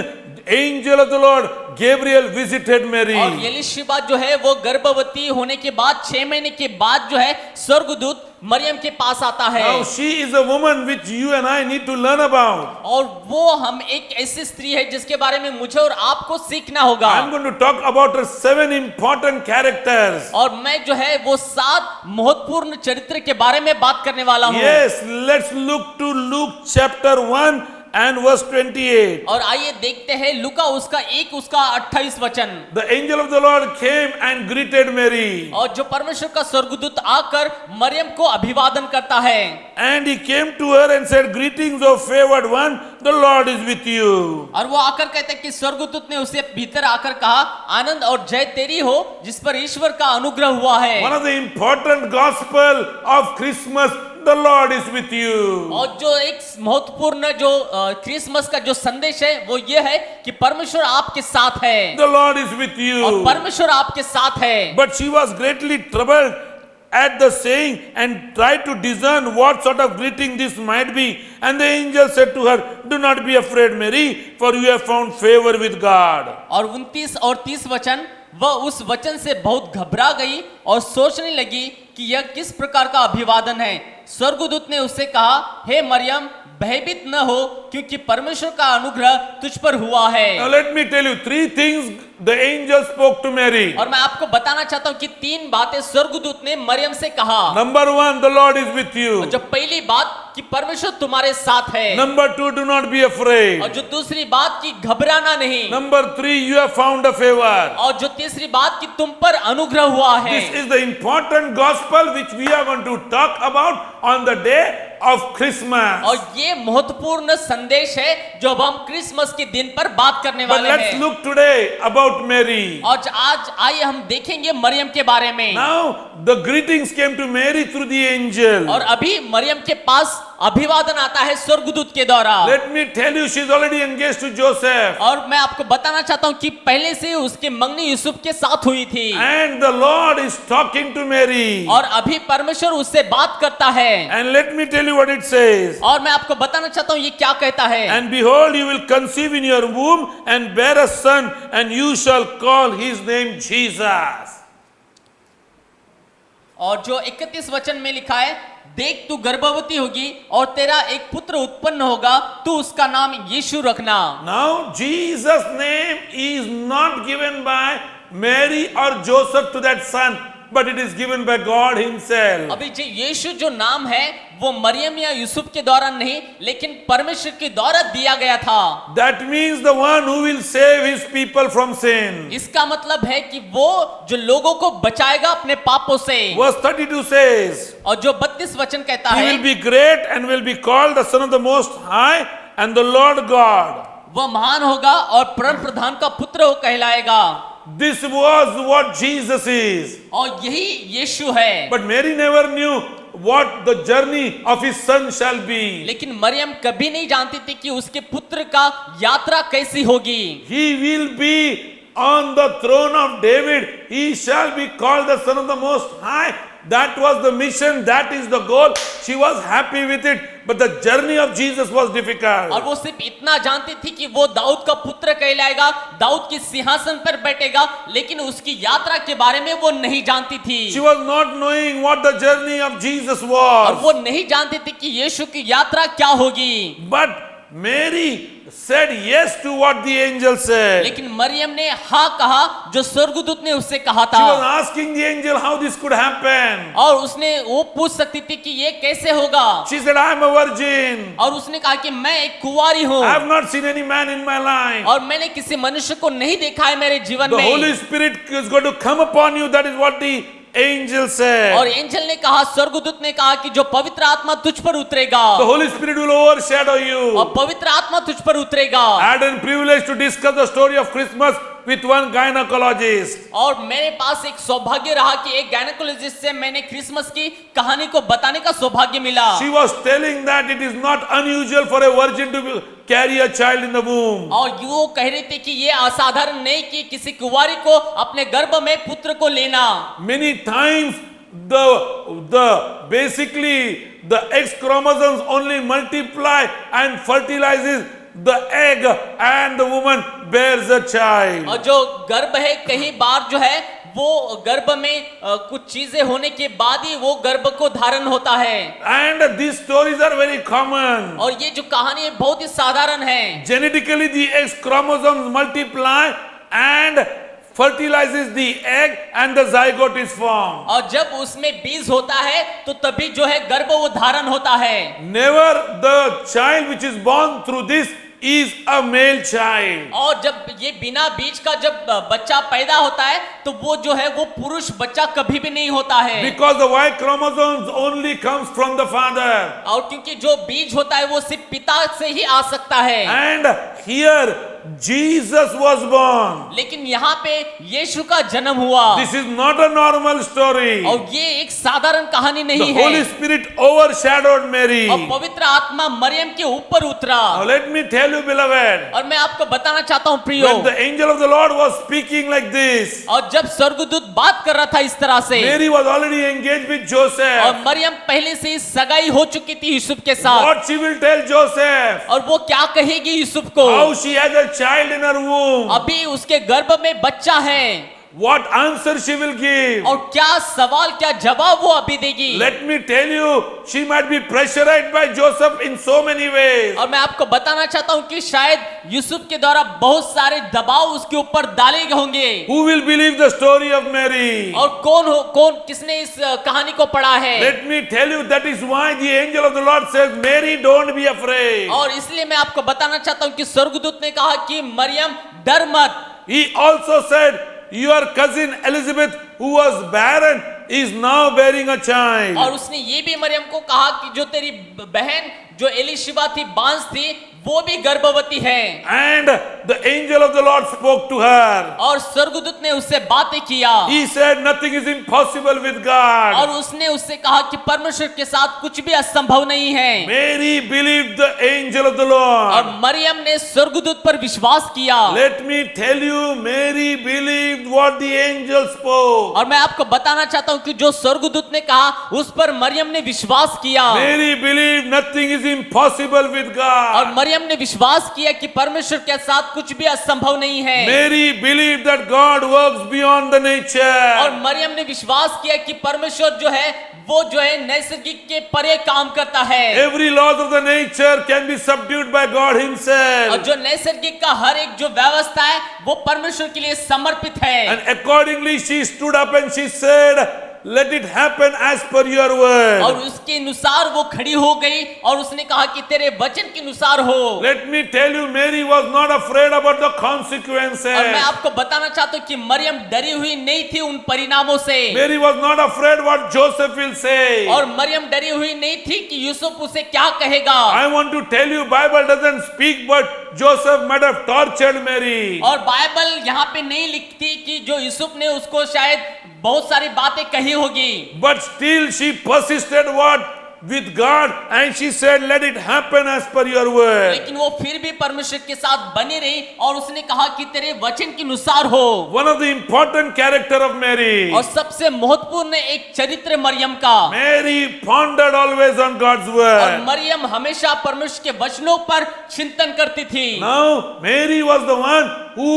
angel of the Lord Gabriel visited Mary. और एलिशिबा जो है वो गर्भवती होने के बाद 6 महीने के बाद जो है स्वर्गदूत मरियम के पास आता है। Now she is a woman which you and I need to learn about. और वो हम एक ऐसी स्त्री है जिसके बारे में मुझे और आपको सीखना होगा। I'm going to talk about her 7 important characters. और मैं जो है वो 7 महत्वपूर्ण चरित्र के बारे में बात करने वाला हूँ। Yes, let's look to Luke chapter 1 and verse 28. और आइए देखते हैं लूका उसका 1 उसका 28 वचन। The angel of the Lord came and greeted Mary. और जो परमेश्वर का स्वर्गदूत आकर मरियम को अभिवादन करता है, And he came to her and said, Greetings, O favored one, the Lord is with you. और वो आकर कहते हैं कि स्वर्गदूत ने उसे भीतर आकर कहा, आनंद और जय तेरी हो जिस पर ईश्वर का अनुग्रह हुआ है। One of the important gospel of Christmas, the Lord is with you. और जो एक महत्वपूर्ण जो क्रिसमस का जो संदेश है वो ये है कि परमेश्वर आपके साथ है, The Lord is with और you. परमेश्वर आपके साथ है। But she was greatly troubled at the saying and tried to discern what sort of greeting this might be. And the angel said to her, Do not be afraid, Mary, for you have found favor with God. और 29 और 30 वचन, वह उस वचन से बहुत घबरा गई और सोचने लगी कि यह किस प्रकार का अभिवादन है। स्वर्गदूत ने उससे कहा, हे मरियम, भयभीत न हो, क्योंकि परमेश्वर का अनुग्रह तुझ पर हुआ है। Now let me tell you 3 things the angel spoke to Mary. और मैं आपको बताना चाहता हूं कि 3 बातें स्वर्गदूत ने मरियम से कहा। Number 1, the Lord is with you. जो पहली बात कि परमेश्वर तुम्हारे साथ है, Number 2, do not be afraid. और जो दूसरी बात कि घबराना नहीं, Number 3, you have found a favor. और जो तीसरी बात कि तुम पर अनुग्रह हुआ है। This is the important gospel which we are going to talk about on the day of Christmas. और ये महत्वपूर्ण संदेश है जो अब हम क्रिसमस के दिन पर बात करने But वाले let's हैं। look today about Mary. और आज आइए हम देखेंगे मरियम के बारे में। Now the greetings came to Mary through the angel. और अभी मरियम के पास अभिवादन आता है स्वर्गदूत के द्वारा। Let me tell you, she's already engaged to Joseph. और मैं आपको बताना चाहता हूं कि पहले से उसकी मंगनी यूसुफ के साथ हुई थी, And the Lord is talking to Mary. और अभी परमेश्वर उससे बात करता है। And let me tell you what it says. और मैं आपको बताना चाहता हूं ये क्या कहता है। And behold, you will conceive in your womb and bear a son, and you shall call his name Jesus. और जो 31 वचन में लिखा है, देख तू गर्भवती होगी और तेरा एक पुत्र उत्पन्न होगा, तू उसका नाम यीशु रखना। Now, Jesus' name is not given by Mary or Joseph to that son, but it is given by God himself. अभी जो यीशु जो नाम है वो मरियम या यूसुफ के द्वारा नहीं, लेकिन परमेश्वर के द्वारा दिया गया था। That means the one who will save his people from sin. इसका मतलब है कि वो जो लोगों को बचाएगा अपने पापों से। Verse 32 says, और जो 32 वचन कहता He है, will be great and will be called the Son of the Most High and the Lord God. वह महान होगा और परम प्रधान का पुत्र हो कहलाएगा। This was what Jesus is. और यही यीशु है। But Mary never knew what the journey of his son shall be. लेकिन मरियम कभी नहीं जानती थी कि उसके पुत्र का यात्रा कैसी होगी। He will be on the throne of David. He shall be called the Son of the Most High. That was the mission. That is the goal. She was happy with it. But the journey of Jesus was और difficult. वो सिर्फ इतना जानती थी कि वो दाऊद का पुत्र कहलाएगा, दाऊद के सिंहासन पर बैठेगा, लेकिन उसकी यात्रा के बारे में वो नहीं जानती थी। She was not knowing what the journey of Jesus और was. वो नहीं जानती थी कि यीशु की यात्रा क्या होगी। But Mary said yes to what the angel said. लेकिन मरियम ने हाँ कहा जो स्वर्गदूत ने उससे कहा She was था। asking the angel how this could happen. और उसने वो पूछ सकती थी कि ये कैसे होगा। She said, I am a virgin. और उसने कहा कि मैं एक कुंवारी हूँ, I have not seen any man in my life. और मैंने किसी मनुष्य को नहीं देखा है मेरे जीवन The Holy में। Spirit is going to come upon you. That is what the angel और said. एंजल ने कहा, स्वर्गदूत ने कहा कि जो पवित्र आत्मा तुझ पर The उतरेगा, Holy Spirit will overshadow और you. पवित्र आत्मा तुझ पर उतरेगा। I had a privilege to discuss the story of Christmas with one gynecologist. और मेरे पास एक सौभाग्य रहा कि एक गायनेकोलॉजिस्ट से मैंने क्रिसमस की कहानी को बताने का सौभाग्य मिला। She was telling that it is not unusual for a virgin to carry a child in the womb. और वो कह रहे थे कि ये असाधारण नहीं कि किसी कुंवारी को अपने गर्भ में पुत्र को लेना। Many times basically the X chromosomes only multiply and fertilizes the egg and the woman bears a child. और जो गर्भ है कई बार जो है वो गर्भ में कुछ चीजें होने के बाद ही वो गर्भ को धारण होता है। And these stories are very common. और ये जो कहानी है बहुत ही साधारण है। Genetically the X chromosomes multiply and fertilizes the egg and the zygote is formed. और जब उसमें बीज होता है तो तभी जो है गर्भ वो धारण होता है। Never the child which is born through this is a male child. और जब ये बिना बीज का जब बच्चा पैदा होता है तो वो जो है वो पुरुष बच्चा कभी भी नहीं होता है। Because the Y chromosomes only comes from the father. और क्योंकि जो बीज होता है वो सिर्फ पिता से ही आ सकता है। And here Jesus was born. लेकिन यहाँ पे यीशु का जन्म हुआ। This is not a normal story. और ये एक साधारण कहानी The नहीं Holy है। Spirit overshadowed Mary. और पवित्र आत्मा मरियम के ऊपर उतरा। Now let me tell you, beloved, और मैं आपको बताना चाहता हूँ प्रियो, when the angel of the Lord was speaking like this, और जब स्वर्गदूत बात कर रहा था इस तरह से, Mary was already engaged with और Joseph. मरियम पहले से ही सगाई हो चुकी थी यूसुफ के साथ। What she will tell Joseph? और वो क्या कहेगी यूसुफ को? How she has a child in her womb. अभी उसके गर्भ में बच्चा है। What answer she will give? और क्या सवाल क्या जवाब वो अभी देगी? Let me tell you, she might be pressurized by Joseph in so many ways. और मैं आपको बताना चाहता हूँ कि शायद यूसुफ के द्वारा बहुत सारे दबाव उसके ऊपर डाले गए होंगे। Who will believe the story of Mary? और कौन किसने इस कहानी को पढ़ा है? Let me tell you, that is why the angel of the Lord says, Mary, don't be afraid. और इसलिए मैं आपको बताना चाहता हूँ कि स्वर्गदूत ने कहा कि मरियम डर मत। He also said, your cousin Elizabeth, who was barren, is now bearing a child. और उसने ये भी मरियम को कहा कि जो तेरी बहन जो एलिशिबा थी, बांस थी, वो भी गर्भवती है। And the angel of the Lord spoke to her. और स्वर्गदूत ने उससे बातें किया। He said, nothing is impossible with God. और उसने उससे कहा कि परमेश्वर के साथ कुछ भी असंभव नहीं है। Mary believed the angel of the और Lord. मरियम ने स्वर्गदूत पर विश्वास किया। Let me tell you, Mary believed what the angel spoke. और मैं आपको बताना चाहता हूँ कि जो स्वर्गदूत ने कहा उस पर मरियम ने विश्वास किया। Mary believed nothing is impossible with और God. मरियम ने विश्वास किया कि परमेश्वर के साथ कुछ भी असंभव नहीं है। Mary believed that God works beyond the और nature. मरियम ने विश्वास किया कि परमेश्वर जो है वो जो है नैसर्गिक के परे काम करता है। Every laws of the nature can be subdued by God और Himself. जो नैसर्गिक का हर एक जो व्यवस्था है वो परमेश्वर के लिए समर्पित है। And accordingly, she stood up and she said, let it happen as per your और word. उसके अनुसार वो खड़ी हो गई और उसने कहा कि तेरे वचन के अनुसार हो। Let me tell you, Mary was not afraid about the और मैं consequences. आपको बताना चाहता हूँ कि मरियम डरी हुई नहीं थी उन परिणामों से। Mary was not afraid what Joseph will say. और मरियम डरी हुई नहीं थी कि यूसुफ उसे क्या कहेगा। I want to tell you, Bible doesn't speak, but Joseph might have tortured Mary. और बाइबल यहाँ पे नहीं लिखती कि जो यूसुफ ने उसको शायद बहुत सारी बातें कही होगी। But still she persisted what? With God, and she said, let it happen as per your word. लेकिन वो फिर भी परमेश्वर के साथ बनी रही और उसने कहा कि तेरे वचन के अनुसार हो। One of the important character of Mary. और सबसे महत्वपूर्ण एक चरित्र मरियम का। Mary pondered always on God's और word. मरियम हमेशा परमेश्वर के वचनों पर चिंतन करती थी। Now Mary was the one who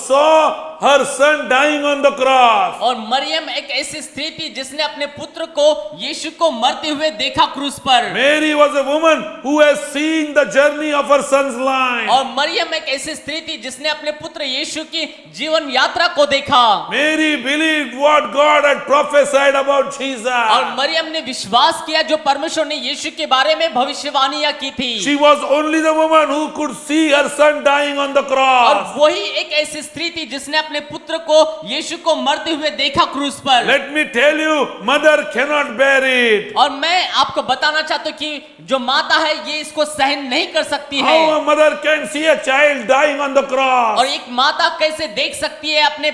saw her son dying on the cross. और मरियम एक ऐसी स्त्री थी जिसने अपने पुत्र को यीशु को मरते हुए देखा क्रूस पर। Mary was a woman who has seen the journey of her son's life. और मरियम एक ऐसी स्त्री थी जिसने अपने पुत्र यीशु की जीवन यात्रा को देखा। Mary believed what God had prophesied about Jesus. और मरियम ने विश्वास किया जो परमेश्वर ने यीशु के बारे में भविष्यवाणियां की थी। She was only the woman who could see her son dying on the और cross. वही एक ऐसी स्त्री थी जिसने अपने पुत्र को यीशु को मरते हुए देखा क्रूस पर। Let me tell you, mother cannot bear it. और मैं आपको बताना चाहता हूँ कि जो माता है ये इसको सहन नहीं कर सकती है। How a mother can see a child dying on the cross? और एक माता कैसे देख सकती है अपने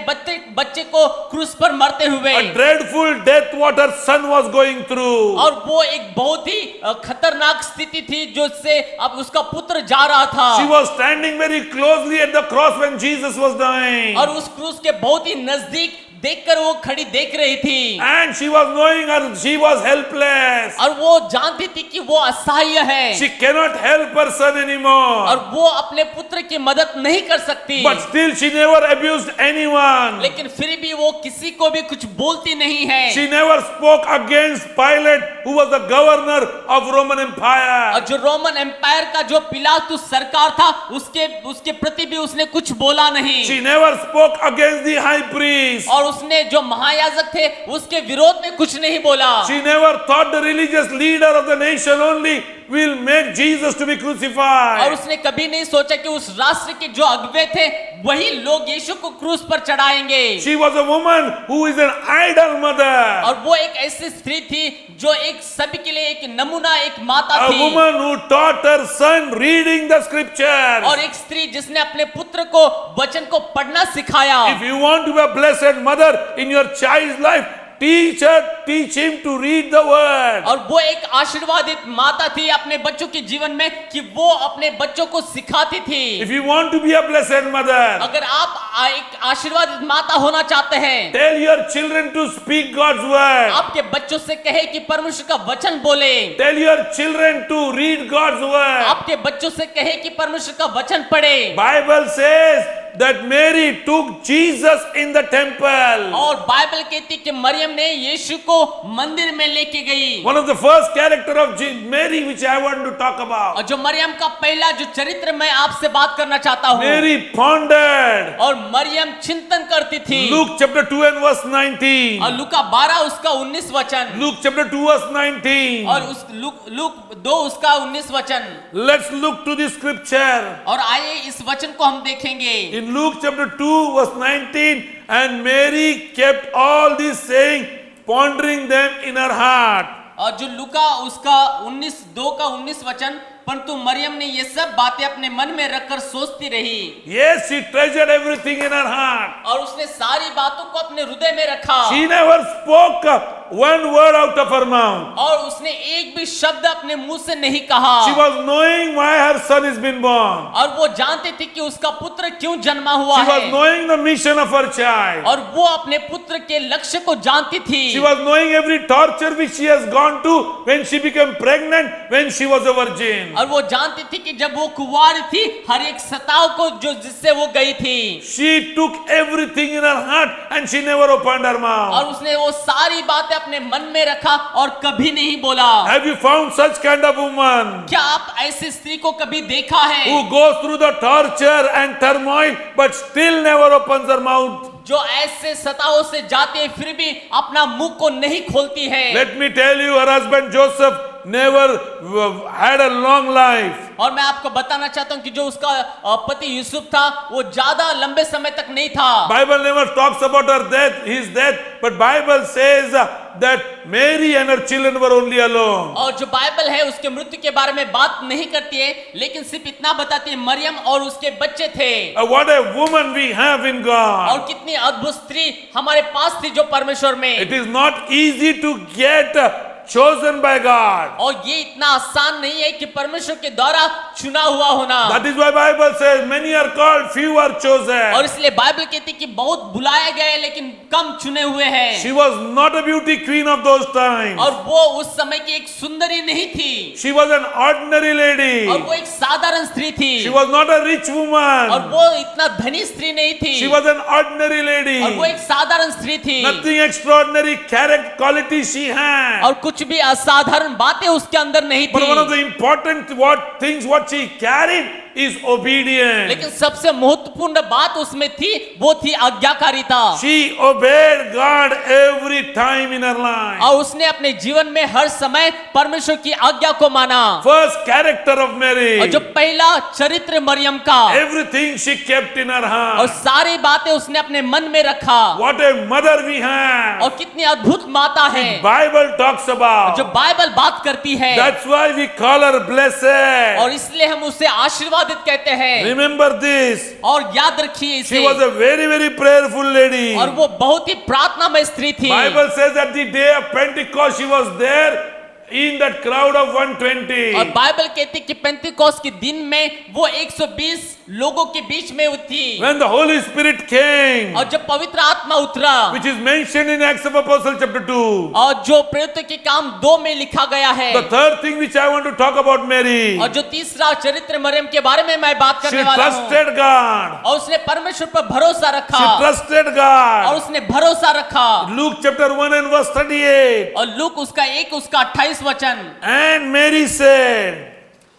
बच्चे को क्रूस पर मरते हुए। A dreadful death what her son was going through. और वो एक बहुत ही खतरनाक स्थिति थी जो से अब उसका पुत्र जा रहा था। She was standing very closely at the cross when Jesus was dying. और उस क्रूस के बहुत ही नजदीक देखकर वो खड़ी देख रही थी And she was knowing her, she was helpless. और वो जानती थी कि वो असहाय है She cannot help her son anymore. और वो अपने पुत्र की मदद नहीं कर सकती, But still she never abused anyone. लेकिन फिर भी वो किसी को भी कुछ बोलती नहीं है। She never spoke against Pilate, who was the governor of Roman Empire. और जो रोमन एम्पायर का जो पिलातुस सरकार था उसके प्रति भी उसने कुछ बोला नहीं। She never spoke against the high priest. और उसने जो महायाजक थे उसके विरोध में कुछ नहीं बोला। She never thought the religious leader of the nation only will make Jesus to be और crucified. उसने कभी नहीं सोचा कि उस राष्ट्र के जो अगुवे थे वही लोग यीशु को क्रूस पर चढ़ाएंगे। She was a woman who is an idol mother. और वो एक ऐसी स्त्री थी जो एक सभी के लिए एक नमूना, एक माता A थी। woman who taught her son reading the scriptures. और एक स्त्री जिसने अपने पुत्र को वचन को पढ़ना सिखाया। If you want to be a blessed mother in your child's life, teach him to read the word. और वो एक आशीर्वादित माता थी अपने बच्चों के जीवन में कि वो अपने बच्चों को सिखाती थी। If you want to be a blessed mother, अगर आप एक आशीर्वादित माता होना चाहते हैं, tell your children to speak God's word. आपके बच्चों से कहे कि परमेश्वर का वचन बोले। Tell your children to read God's word. आपके बच्चों से कहे कि परमेश्वर का वचन पढ़े। Bible says that Mary took Jesus in the temple. और बाइबल कहती कि मरियम ने यीशु को मंदिर में लेके गई। One of the first character of Mary which I want to talk और about. जो मरियम का पहला जो चरित्र मैं आपसे बात करना चाहता हूँ, Mary pondered. और मरियम चिंतन करती थी। Luke chapter 2 and verse 19. और लूका 12 उसका 19 वचन, Luke chapter 2 verse 19. और उस लूक 2 उसका 19 वचन। Let's look to the scripture. और आइए इस वचन को हम देखेंगे। In Luke chapter 2 verse 19, and Mary kept all these saying, pondering them in her heart. और जो लूका उसका 2 का 19 वचन, परंतु मरियम ने ये सब बातें अपने मन में रखकर सोचती रही। Yes, she treasured everything in her heart. और उसने सारी बातों को अपने हृदय में रखा। She never spoke one word out of her mouth. और उसने एक भी शब्द अपने मुंह से नहीं कहा। She was knowing why her son has been born. और वो जानती थी कि उसका पुत्र क्यों जन्मा हुआ She was है। knowing the mission of her child. और वो अपने पुत्र के लक्ष्य को जानती थी। She was knowing every torture which she has gone to when she became pregnant, when she was a virgin. और वो जानती थी कि जब वो कुंवारी थी हर एक सताव को जो जिससे वो गई थी। She took everything in her heart and she never opened her और mouth. उसने वो सारी बातें अपने मन में रखा और कभी नहीं बोला। Have you found such kind of woman क्या आप ऐसी स्त्री को कभी देखा है who goes through the torture and turmoil but still never opens her mouth? जो ऐसे सताओं से जाती है फिर भी अपना मुंह को नहीं खोलती है? Let me tell you, her husband Joseph never had a long life. और मैं आपको बताना चाहता हूँ कि जो उसका पति यूसुफ था वो ज्यादा लंबे समय तक नहीं था। Bible never talks about her death, his death, but Bible says that Mary and her children were only alone. और जो बाइबल है उसके मृत्यु के बारे में बात नहीं करती है, लेकिन सिर्फ इतना बताती है मरियम और उसके बच्चे थे। What a woman we have in God. और कितनी अद्भुत स्त्री हमारे पास थी जो परमेश्वर में। It is not easy to get chosen by God. और ये इतना आसान नहीं है कि परमेश्वर के द्वारा चुना हुआ होना। That is why Bible says many are called, few are chosen. और इसलिए बाइबल कहती है कि बहुत बुलाए गए लेकिन कम चुने हुए हैं। She was not a beauty queen of those times. और वो उस समय की एक सुंदरी नहीं थी। She was an ordinary lady. और वो एक साधारण स्त्री थी। She was not a rich और woman. वो इतना धनी स्त्री नहीं थी। She was an ordinary lady. और वो एक साधारण स्त्री थी। Nothing extraordinary character quality she had. और कुछ भी असाधारण बातें उसके अंदर नहीं But one of थी। the important things what she carried is obedience. लेकिन सबसे महत्वपूर्ण बात उसमें थी वो थी आज्ञाकारिता। She obeyed God every time in her life. और उसने अपने जीवन में हर समय परमेश्वर की आज्ञा को माना। First character of Mary. और जो पहला चरित्र मरियम का, Everything she kept in her और heart. सारी बातें उसने अपने मन में रखा। What a mother we have. और कितनी अद्भुत माता है Bible talks about. जो बाइबल बात करती है। That's why we call her blessed. और इसलिए हम उसे आशीर्वादित कहते हैं। Remember this. और याद रखिए She इसे। was a very, very prayerful lady. और वो बहुत ही प्रार्थनामय स्त्री थी। Bible says that the day of Pentecost she was there in that crowd of 120. और बाइबल कहती कि पेंतिकोस्त के दिन में वो 120 लोगों के बीच में वो थी। When the Holy Spirit came, और जब पवित्र आत्मा उतरा, which is mentioned in Acts of Apostles chapter 2. और जो प्रेरितों के काम 2 में लिखा गया है। The third thing which I want to talk about Mary, और जो तीसरा चरित्र मरियम के बारे में मैं बात she करने वाला हूँ। trusted God. और उसने परमेश्वर पर भरोसा She रखा। trusted और God. उसने भरोसा रखा। Luke chapter 1 and verse 38. और लूक उसका 28 वचन। And Mary said,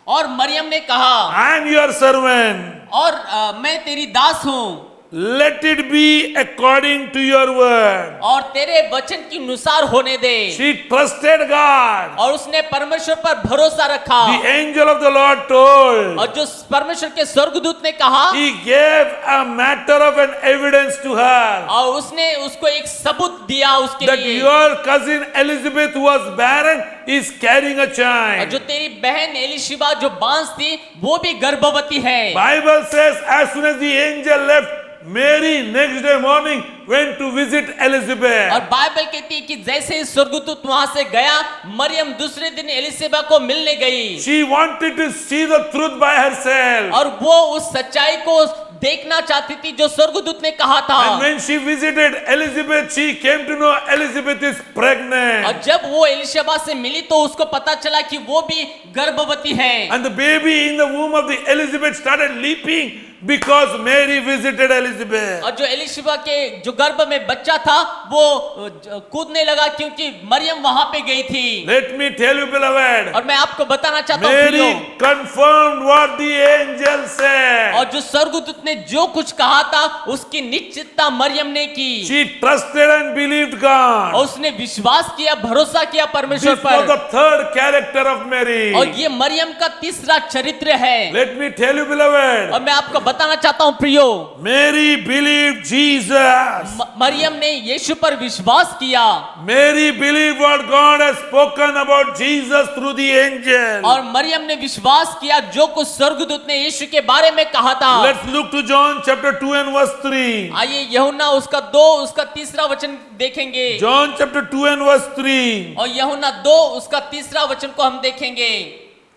और मरियम ने कहा, I am your servant. और मैं तेरी दास हूँ, Let it be according to your word. और तेरे वचन के अनुसार होने दे। She trusted God. और उसने परमेश्वर पर भरोसा रखा। The angel of the Lord told. और जो परमेश्वर के स्वर्गदूत ने कहा, He gave a matter of an evidence to her और उसने उसको एक सबूत दिया उसके that लिए। your cousin Elizabeth, who was barren, is carrying a और child. जो तेरी बहन एलिशिबा जो बांस थी, वो भी गर्भवती है। Bible says, as soon as the angel left, Mary next day morning went to visit और Elizabeth. बाइबल कहती है कि जैसे ही स्वर्गदूत वहां से गया, मरियम दूसरे दिन एलिशिबा को मिलने गई। She wanted to see the truth by herself. और वो उस सच्चाई को देखना चाहती थी जो स्वर्गदूत ने कहा था। And when she visited Elizabeth, she came to know Elizabeth is pregnant. और जब वो एलिशिबा से मिली तो उसको पता चला कि वो भी गर्भवती है। And the baby in the womb of the Elizabeth started leaping because Mary visited Elizabeth. और जो एलिशिबा के जो गर्भ में बच्चा था वो कूदने लगा क्योंकि मरियम वहां पे गई थी। Let me tell you, beloved, और मैं आपको बताना चाहता हूँ Mary प्रियो, confirmed what the angel said. और जो स्वर्गदूत ने जो कुछ कहा था उसकी निश्चितता मरियम ने की। She trusted and believed और God. उसने विश्वास किया, भरोसा किया परमेश्वर This was the पर। third character of Mary. और ये मरियम का तीसरा चरित्र है। Let me tell you, beloved, और मैं आपको बताना चाहता हूँ प्रियो, Mary believed Jesus. मरियम ने यीशु पर विश्वास किया। Mary believed what God has spoken about Jesus through the angel. और मरियम ने विश्वास किया जो कुछ स्वर्गदूत ने यीशु के बारे में कहा था। Let's look to John chapter 2 and verse 3. आइए यूहन्ना उसका 2 उसका तीसरा वचन देखेंगे। John chapter 2 and verse 3. और यूहन्ना 2 उसका तीसरा वचन को हम देखेंगे।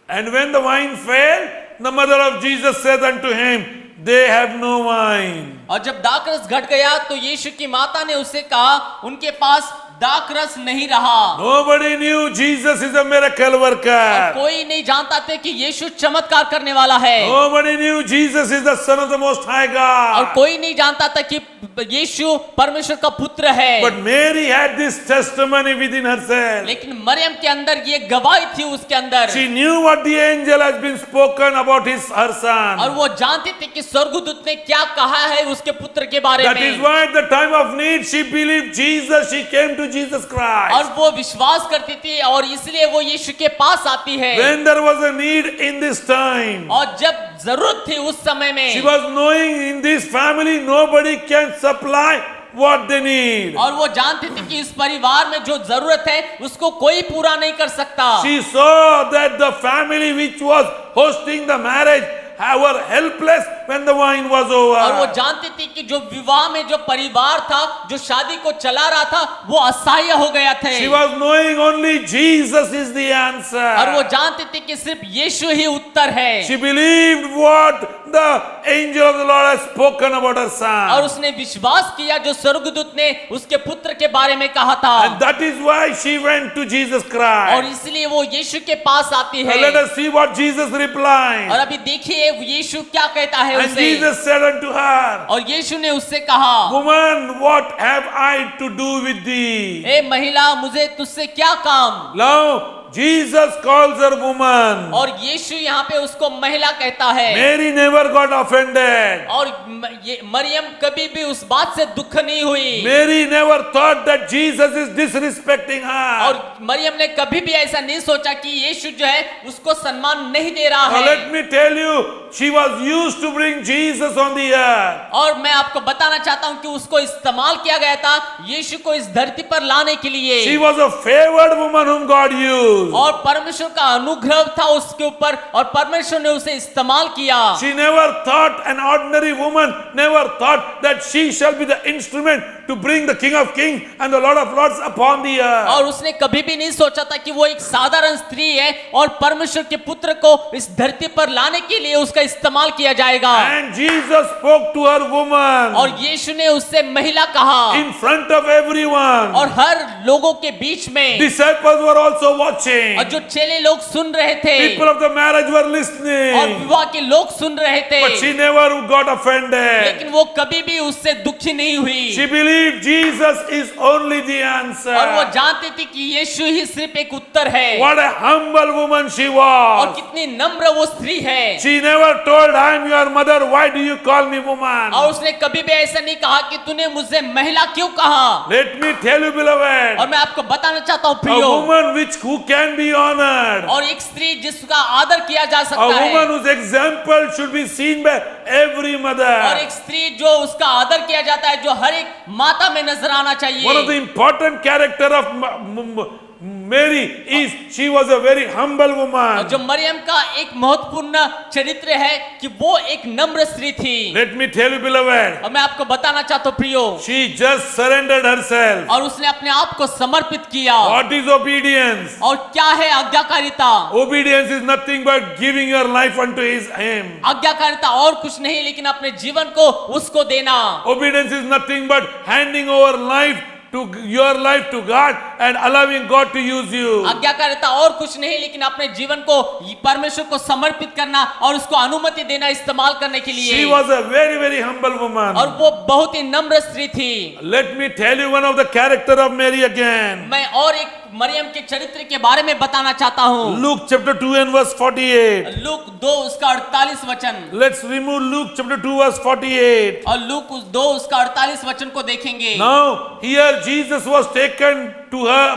And when the wine failed, the mother of Jesus said unto him, they have no wine. और जब दाखरस घट गया तो यीशु की माता ने उससे कहा, उनके पास दाखरस नहीं रहा। Nobody knew Jesus is a miracle और worker. कोई नहीं जानता थे कि यीशु चमत्कार करने वाला है। Nobody knew Jesus is the Son of the Most High और God. कोई नहीं जानता था कि यीशु परमेश्वर का पुत्र है। But Mary had this testimony within herself. लेकिन मरियम के अंदर ये गवाही थी उसके अंदर। She knew what the angel has been spoken about her और son. वो जानती थी कि स्वर्गदूत ने क्या कहा है उसके पुत्र के बारे That is में। why at the time of need she believed Jesus. She came to Jesus और Christ. वो विश्वास करती थी और इसलिए वो यीशु के पास आती है। When there was a need in this time, और जब जरूरत थी उस समय she में, was knowing in this family nobody can supply what they need. और वो जानती थी कि इस परिवार में जो जरूरत है उसको कोई पूरा नहीं कर सकता। She saw that the family which was hosting the marriage were helpless when the wine was और वो over. जानती थी कि जो विवाह में जो परिवार था जो शादी को चला रहा था वो असहाय हो गया थे। She was knowing only Jesus is the और वो answer. जानती थी कि सिर्फ यीशु ही उत्तर है। She believed what the angel of the Lord has spoken about her और son. उसने विश्वास किया जो स्वर्गदूत ने उसके पुत्र के बारे में कहा था। And that is why she went to Jesus और Christ. इसलिए वो यीशु के पास आती Now है। let us see what Jesus और replied. अभी देखिए यीशु क्या कहता है And उसे। Jesus said unto her, और यीशु ने उससे कहा, Woman, what have I to do with thee? ए महिला मुझे तुझसे क्या काम। Now Jesus calls her woman. और यीशु यहाँ पे उसको महिला कहता है। Mary never got offended. और मरियम कभी भी उस बात से दुख नहीं हुई। Mary never thought that Jesus is disrespecting her. और मरियम ने कभी भी ऐसा नहीं सोचा कि यीशु जो है उसको सम्मान नहीं दे रहा Now है। let me tell you, she was used to bring Jesus on the earth. और मैं आपको बताना चाहता हूं कि उसको इस्तेमाल किया गया था यीशु को इस धरती पर लाने के लिए। She was a favored woman whom God used. और परमेश्वर का अनुग्रह था उसके ऊपर और परमेश्वर ने उसे इस्तेमाल किया। She never thought, an ordinary woman never thought that she shall be the instrument to bring the King of Kings and the Lord of Lords upon the earth. और उसने कभी भी नहीं सोचा था कि वो एक साधारण स्त्री है और परमेश्वर के पुत्र को इस धरती पर लाने के लिए उसका इस्तेमाल किया जाएगा। And Jesus spoke to her woman और यीशु ने उससे महिला कहा in front of everyone. और हर लोगों के बीच में, Disciples were also watching. और जो चेले लोग सुन रहे थे People of the marriage were और listening. विवाह के लोग सुन रहे थे, But she never got offended. लेकिन वो कभी भी उससे दुखी नहीं हुई She believed Jesus is only the answer. और वो जानती थी कि यीशु ही सिर्फ एक उत्तर है। What a humble woman she और was. कितनी नम्र वो स्त्री है। She never told, I am your mother, why do you call me woman? और उसने कभी भी ऐसा नहीं कहा कि तूने मुझे महिला क्यों कहा। Let me tell you, beloved, और मैं आपको बताना चाहता हूँ a प्रियो, woman who can be honored, और एक स्त्री जिसका आदर किया जा a सकता है, woman whose example should be seen by every और mother. एक स्त्री जो उसका आदर किया जाता है, जो हर एक माता में नजर आना One of the चाहिए। important character of Mary is she was a very humble और woman. जो मरियम का एक महत्वपूर्ण चरित्र है कि वो एक नम्र स्त्री थी। Let me tell you, beloved, और मैं आपको बताना चाहता हूँ प्रियो, she just surrendered herself. और उसने अपने आप को समर्पित किया। What is obedience? और क्या है आज्ञाकारिता? Obedience is nothing but giving your life unto him. आज्ञाकारिता और कुछ नहीं लेकिन अपने जीवन को उसको देना। Obedience is nothing but handing over your life to God and allowing God to use you. आज्ञाकारिता और कुछ नहीं लेकिन अपने जीवन को परमेश्वर को समर्पित करना और उसको अनुमति देना इस्तेमाल करने के लिए। She was a very, very humble woman. और वो बहुत ही नम्र स्त्री थी। Let me tell you one of the character of Mary again. मैं और एक मरियम के चरित्र के बारे में बताना चाहता हूँ। Luke chapter 2 and verse 48. Look 2 उसका 48 वचन। Let's remove Luke chapter 2 verse 48. और लूक 2 उसका 48 वचन को देखेंगे। Now here Jesus was taken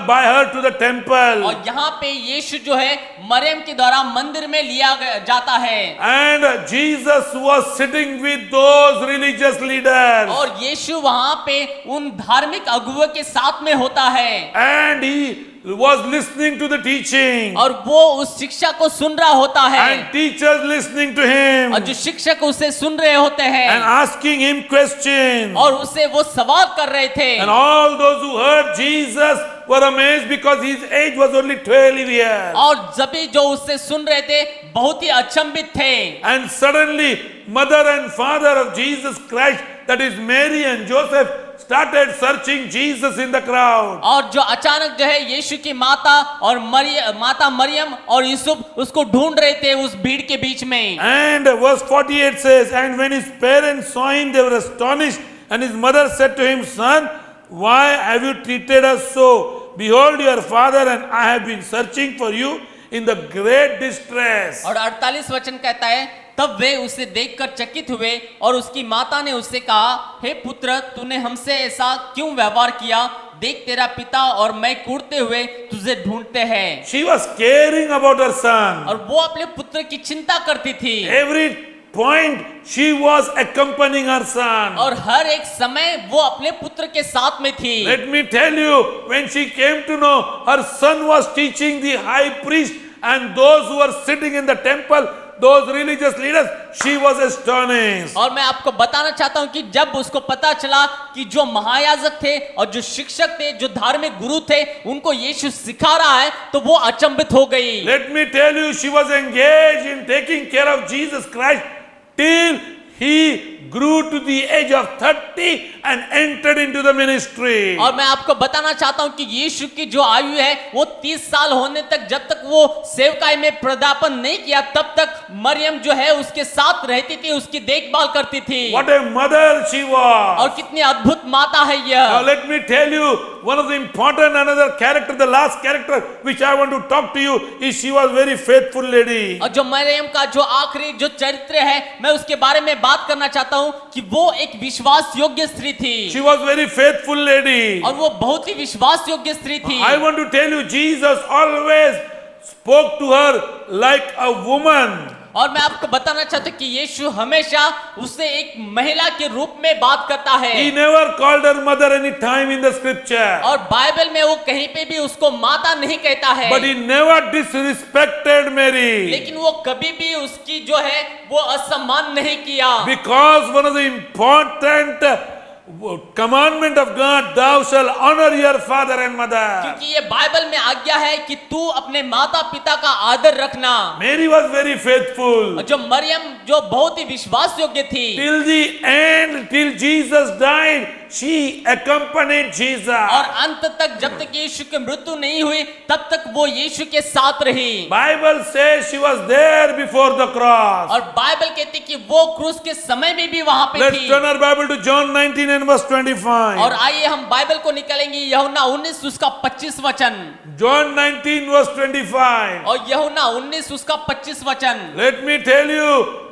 by her to the temple. और यहाँ पे यीशु जो है मरियम के द्वारा मंदिर में लिया जाता है। And Jesus was sitting with those religious leaders. और यीशु वहाँ पे उन धार्मिक अगुवों के साथ में होता है। And he was listening to the teaching. और वो उस शिक्षा को सुन रहा होता है। And teachers listening to him. और जो शिक्षक उसे सुन रहे होते हैं। And asking him questions. और उसे वो सवाल कर रहे थे। And all those who heard Jesus were amazed because his age was only 12 years. और सभी जो उससे सुन रहे थे बहुत ही अचंभित थे। And suddenly mother and father of Jesus Christ, that is Mary and Joseph, started searching Jesus in the crowd. और जो अचानक जो है यीशु की माता और माता मरियम और यूसुफ उसको ढूंढ रहे थे उस भीड़ के बीच में। And verse 48 says, and when his parents saw him, they were astonished. And his mother said to him, Son, why have you treated us so? Behold, your father and I have been searching for you in the great distress. और 48 वचन कहता है, तब वे उसे देखकर चकित हुए और उसकी माता ने उससे कहा, हे पुत्र, तूने हमसे ऐसा क्यों व्यवहार किया? देख तेरा पिता और मैं कूदते हुए तुझे ढूंढते हैं। She was caring about her son. और वो अपने पुत्र की चिंता करती थी। Every point she was accompanying her son. और हर एक समय वो अपने पुत्र के साथ में थी। Let me tell you, when she came to know her son was teaching the high priest and those who were sitting in the temple, those religious leaders, she was astonished. और मैं आपको बताना चाहता हूं कि जब उसको पता चला कि जो महायाजक थे और जो शिक्षक थे, जो धार्मिक गुरु थे, उनको यीशु सिखा रहा है, तो वो अचंभित हो गई। Let me tell you, she was engaged in taking care of Jesus Christ till he grew to the age of 30 and entered into the ministry. और मैं आपको बताना चाहता हूं कि यीशु की जो आयु है वो 30 साल होने तक, जब तक वो सेवकाई में पदार्पण नहीं किया, तब तक मरियम जो है उसके साथ रहती थी, उसकी देखभाल करती थी। What a mother she was. और कितनी अद्भुत माता है यह। Now let me tell you one of the important another character, the last character which I want to talk to you is she was very faithful lady. और जो मरियम का जो आखिरी जो चरित्र है, मैं उसके बारे में बात करना चाहता हूं कि वो एक विश्वास योग्य स्त्री थी। She was very faithful lady. और वो बहुत ही विश्वास योग्य स्त्री थी। I want to tell you, Jesus always spoke to her like a woman. और मैं आपको बताना चाहता हूं कि यीशु हमेशा उससे एक महिला के रूप में बात करता है। He never called her mother any time in the scripture. और बाइबल में वो कहीं पे भी उसको माता नहीं कहता है। But he never disrespected Mary. लेकिन वो कभी भी उसकी जो है वो असम्मान नहीं किया। Because one of the important commandment of God, thou shalt honor your father and mother. क्योंकि ये बाइबल में आज्ञा है कि तू अपने माता पिता का आदर रखना। Mary was very faithful. और जो मरियम जो बहुत ही विश्वास योग्य थी, Till the end, till Jesus died, she accompanied Jesus. और अंत तक जब तक यीशु की मृत्यु नहीं हुई तब तक वो यीशु के साथ रही। Bible says she was there before the cross. और बाइबल कहती कि वो क्रूस के समय में भी वहां पे Let's थी। turn our Bible to John 19 and verse 25. और आइए हम बाइबल को निकालेंगे यूहन्ना 19 उसका 25 वचन। John 19 verse 25. और यूहन्ना 19 उसका 25 वचन। Let me tell you,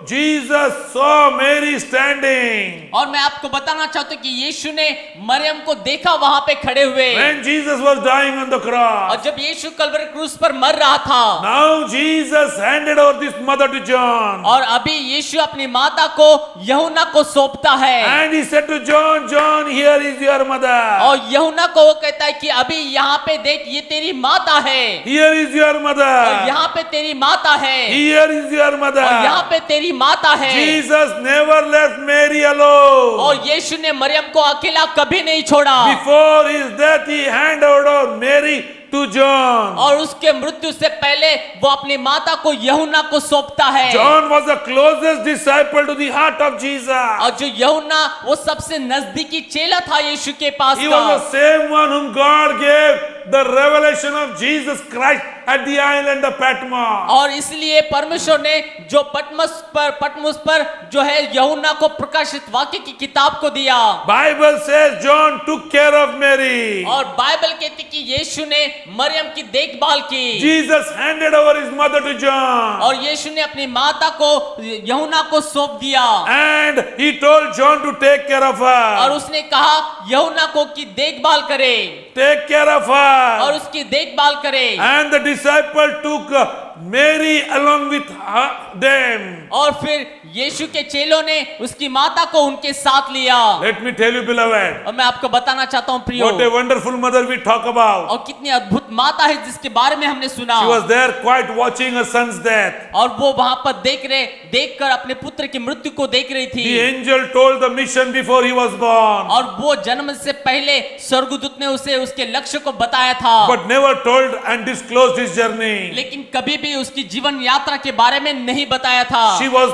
Jesus saw Mary standing. और मैं आपको बताना चाहता हूँ कि यीशु ने मरियम को देखा वहां पे खड़े हुए। When Jesus was dying on the cross. और जब यीशु कलवरी क्रूस पर मर रहा था, Now Jesus handed over this mother to John. और अभी यीशु अपनी माता को यूहन्ना को सौंपता है। And he said to John, John, here is your mother. और यूहन्ना को वो कहता है कि अभी यहाँ पे देख, ये तेरी माता है। Here is your और mother. यहाँ पे तेरी माता है। Here is your mother. और यहाँ पे तेरी माता है। Jesus never left Mary alone. और यीशु ने मरियम को अकेला कभी नहीं छोड़ा। Before his death, he handed over Mary to John. और उसके मृत्यु से पहले वो अपनी माता को यूहन्ना को सौंपता है। John was the closest disciple to the heart of Jesus. और जो यूहन्ना वो सबसे नजदीकी चेला था यीशु के पास He का। was the same one whom God gave the revelation of Jesus Christ at the island of Patmos. और इसलिए परमेश्वर ने जो पटमस पर जो है यूहन्ना को प्रकाशित वाक्य की किताब को दिया। Bible says John took care of Mary. और बाइबल कहती कि यीशु ने मरियम की देखभाल की। Jesus handed over his mother to John. और यीशु ने अपनी माता को यूहन्ना को सौंप दिया। And he told John to take care of और her. उसने कहा यूहन्ना को कि देखभाल करे Take care of और her. उसकी देखभाल करे। And the disciple took Mary along with them. और फिर यीशु के चेलों ने उसकी माता को उनके साथ लिया। Let me tell you, beloved, और मैं आपको बताना चाहता हूँ प्रियो, what a wonderful mother we talk about. और कितनी अद्भुत माता है जिसके बारे में हमने सुना। She was there quite watching her son's death. और वो वहां पर देखकर अपने पुत्र की मृत्यु को देख रही थी। The angel told the mission before he was born, और वो जन्म से पहले स्वर्गदूत ने उसे उसके लक्ष्य को बताया था, but never told and disclosed his journey. लेकिन कभी भी उसकी जीवन यात्रा के बारे में नहीं बताया था।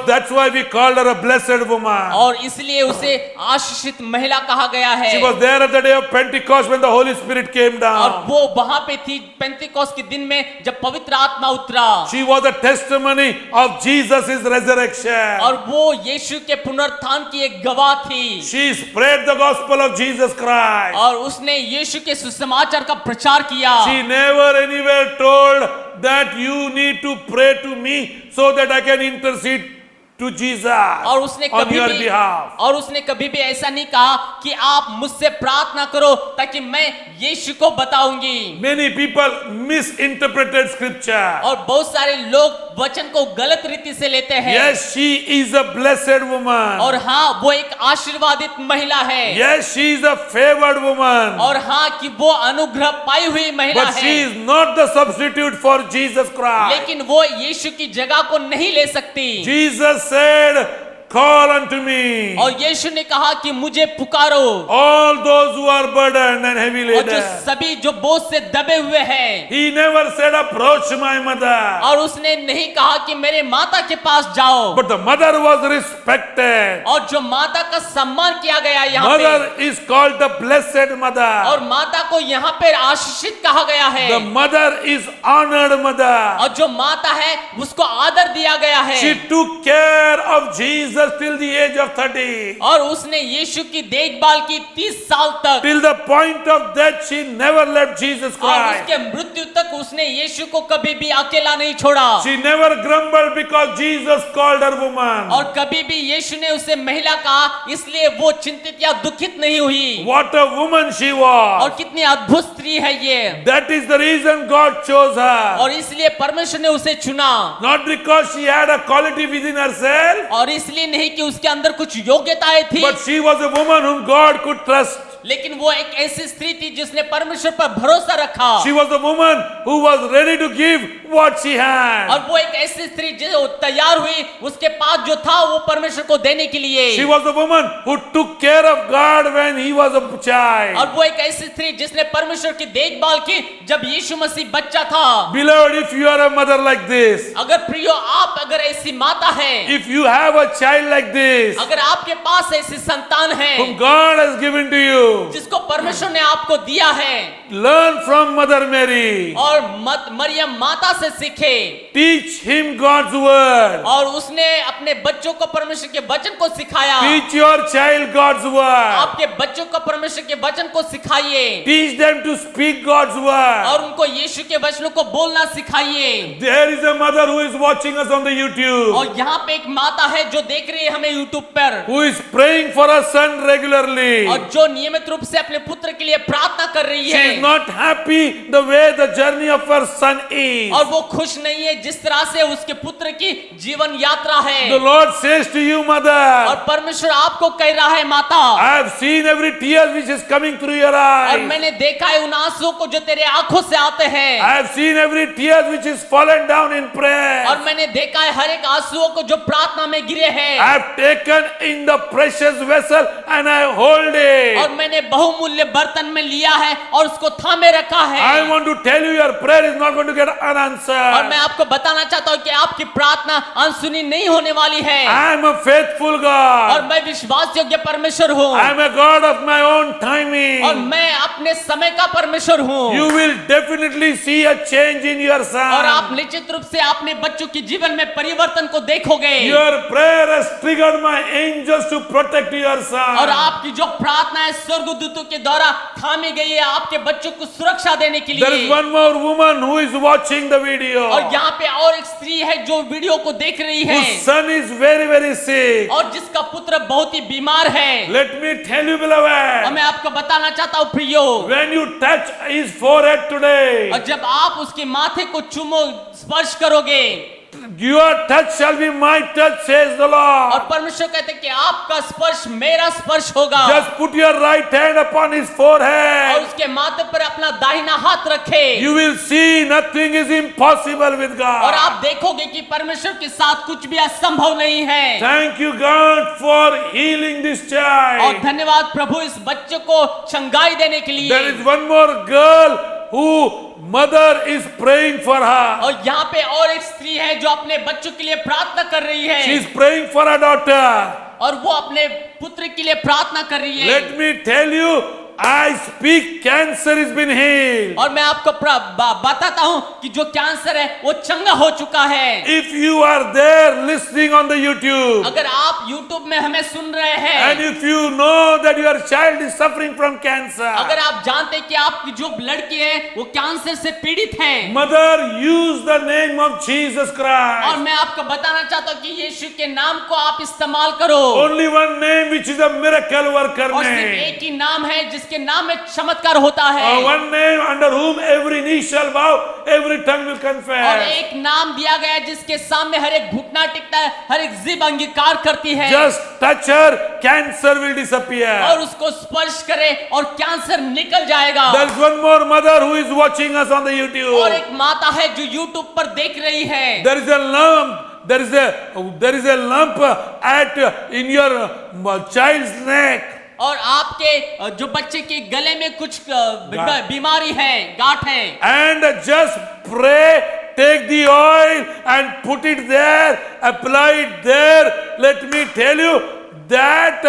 That's why we called her a blessed woman. और इसलिए उसे आशीषित महिला कहा गया है। She was there at the day of Pentecost when the Holy Spirit came और down. वो वहां पे थी पेंतिकोस्त के दिन में जब पवित्र आत्मा उतरा। She was a testimony of Jesus' resurrection. और वो यीशु के पुनरुत्थान की एक गवाह थी। She spread the gospel of Jesus Christ. और उसने यीशु के सुसमाचार का प्रचार किया। She never anywhere told that you need to pray to me so that I can intercede to Jesus और उसने on कभी your भी behalf. और उसने कभी भी ऐसा नहीं कहा कि आप मुझसे प्रार्थना करो ताकि मैं यीशु को बताऊंगी। Many people misinterpreted scripture. और बहुत सारे लोग वचन को गलत रीति से लेते हैं। Yes, she is a blessed woman. और हाँ, वो एक आशीर्वादित महिला है। Yes, she is a favored woman. और हाँ कि वो अनुग्रह पाई हुई महिला But she है। is not the substitute for Jesus Christ. लेकिन वो यीशु की जगह को नहीं ले सकती। Jesus said, call unto me. और यीशु ने कहा कि मुझे पुकारो। All those who are burdened and heavy और जो laden. सभी जो बोझ से दबे हुए हैं। He never said, approach my mother. और उसने नहीं कहा कि मेरे माता के पास जाओ। But the mother was respected. और जो माता का सम्मान किया गया यहाँ पे, Mother is called the blessed mother. और माता को यहाँ पे आशीषित कहा गया है। The mother is honored mother. और जो माता है उसको आदर दिया गया है। She took care of Jesus till the age of 30. और उसने यीशु की देखभाल की 30 साल तक। Till the point of death, she never left Jesus और Christ. उसके मृत्यु तक उसने यीशु को कभी भी अकेला नहीं छोड़ा। She never grumbled because Jesus called her woman. और कभी भी यीशु ने उसे महिला कहा इसलिए वो चिंतित या दुखित नहीं हुई। What a woman she और was. कितनी अद्भुत स्त्री है ये। That is the reason God chose her. और इसलिए परमेश्वर ने उसे चुना। Not because she had a quality within herself, और इसलिए नहीं कि उसके अंदर कुछ योग्यताएं थी, but she was a woman whom God could trust. लेकिन वो एक ऐसी स्त्री थी जिसने परमेश्वर पर भरोसा रखा। She was the woman who was ready to give what she had. और वो एक ऐसी स्त्री जो तैयार हुई उसके पास जो था वो परमेश्वर को देने के लिए। She was the woman who took care of God when he was a child. और वो एक ऐसी स्त्री जिसने परमेश्वर की देखभाल की जब यीशु मसीह बच्चा था। Beloved, if you are a mother like this, अगर प्रियो आप अगर ऐसी माता है, if you have a child like this, अगर आपके पास ऐसी संतान है whom God has given to you, जिसको परमेश्वर ने आपको दिया है, learn from Mother Mary. और मरियम माता से सीखे। Teach him God's word. और उसने अपने बच्चों को परमेश्वर के वचन को सिखाया। Teach your child God's word. आपके बच्चों को परमेश्वर के वचन को सिखाइए। Teach them to speak God's word. और उनको यीशु के वचनों को बोलना सिखाइए। There is a mother who is watching us on the YouTube, और यहाँ पे एक माता है जो देख रही है हमें यूट्यूब पर, who is praying for her son regularly. और जो नियमित रूप से अपने पुत्र के लिए प्रार्थना कर रही She है। is not happy the way the journey of her son is. और वो खुश नहीं है जिस तरह से उसके पुत्र की जीवन यात्रा है। The Lord says to you, और mother, परमेश्वर आपको कह रहा है माता, I have seen every tear which is coming through your और eyes. मैंने देखा है उन आंसुओं को जो तेरे आंखों से आते हैं। I have seen every tear which is fallen down in prayer. और मैंने देखा है हर एक आंसुओं को जो प्रार्थना में गिरे हैं। I have taken in the precious vessel and I hold it. और मैंने बहुमूल्य बर्तन में लिया है और उसको थामे रखा है। I want to tell you, your prayer is not going to get और unanswered. मैं आपको बताना चाहता हूँ कि आपकी प्रार्थना अनसुनी नहीं होने वाली है। I am a faithful और God. मैं विश्वास योग्य परमेश्वर हूँ। I am a God of my own और timing. मैं अपने समय का परमेश्वर हूँ। You will definitely see a change in your और आप son. निश्चित रूप से अपने बच्चों के जीवन में परिवर्तन को देखोगे। Your prayer has triggered my angels to protect your और son. आपकी जो प्रार्थना है स्वर्गदूतों के द्वारा थामी गई है आपके बच्चों को सुरक्षा देने के There is लिए। one more woman who is watching the video, और यहाँ पे और एक स्त्री है जो वीडियो को देख रही है whose son is very, very sick. और जिसका पुत्र बहुत ही बीमार है। Let me tell you, और beloved, मैं आपको बताना चाहता हूँ प्रियो, when you touch his forehead today, और जब आप उसके माथे को चूमो स्पर्श करोगे, your touch shall be my touch, says the और Lord. परमेश्वर कहते हैं कि आपका स्पर्श मेरा स्पर्श होगा। Just put your right hand upon his और forehead. उसके माथे पर अपना दाहिना हाथ रखे। You will see nothing is impossible with और God. आप देखोगे कि परमेश्वर के साथ कुछ भी असंभव नहीं है। Thank you, God, for healing this और child. धन्यवाद प्रभु इस बच्चे को चंगाई देने के लिए। There is one more girl who mother is praying for her. और यहाँ पे और एक स्त्री है जो अपने बच्चों के लिए प्रार्थना कर रही है। She is praying for her daughter. और वो अपने पुत्र के लिए प्रार्थना कर रही है। Let me tell you, I speak cancer has been healed. और मैं आपको बताता हूँ कि जो कैंसर है वो चंगा हो चुका है। If you are there listening on the YouTube, अगर आप YouTube में हमें सुन रहे हैं, and if you know that your child is suffering from cancer, अगर आप जानते हैं कि आपकी जो लड़की है वो कैंसर से पीड़ित है, mother, use the name of Jesus और Christ. मैं आपको बताना चाहता हूँ कि यीशु के नाम को आप इस्तेमाल करो। Only one name which is a miracle worker और सिर्फ name. एक ही नाम है जिसके नाम में चमत्कार होता है। One name under whom every knee shall bow, every tongue will और confess. एक नाम दिया गया है जिसके सामने हर एक घुटना टिकता है, हर एक जीभ अंगीकार करती है। Just touch her, cancer will disappear. और उसको स्पर्श करे और कैंसर निकल जाएगा। There is one more mother who is watching us on the और YouTube. एक माता है जो YouTube पर देख रही है। There is a lump. There is a lump at in your child's neck. और आपके जो बच्चे के गले में कुछ बीमारी है, गांठ है। And just pray, take the oil and put it there, apply it there. Let me tell you that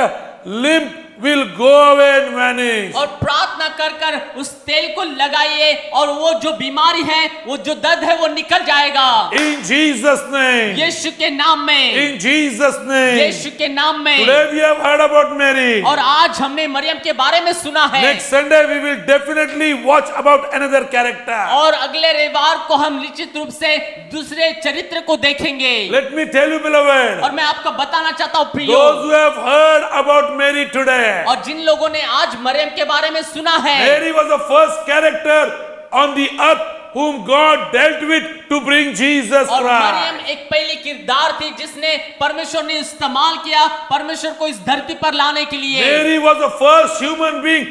limp will go away and vanish. और प्रार्थना कर कर उस तेल को लगाइए और वो जो बीमारी है, वो जो दर्द है वो निकल जाएगा। In Jesus' name. यीशु के नाम में। In Jesus' name. यीशु के नाम में। Today we have heard about Mary. और आज हमने मरियम के बारे में सुना है। Next Sunday we will definitely watch about another character. और अगले रविवार को हम निश्चित रूप से दूसरे चरित्र को देखेंगे। Let me tell you, beloved, और मैं आपको बताना चाहता हूँ प्रियो, those who have heard about Mary today, और जिन लोगों ने आज मरियम के बारे में सुना है, Mary was the first character on the earth whom God dealt with to bring Jesus और Christ. मरियम एक पहली किरदार थी जिसने परमेश्वर ने इस्तेमाल किया परमेश्वर को इस धरती पर लाने के लिए। Mary was the first human being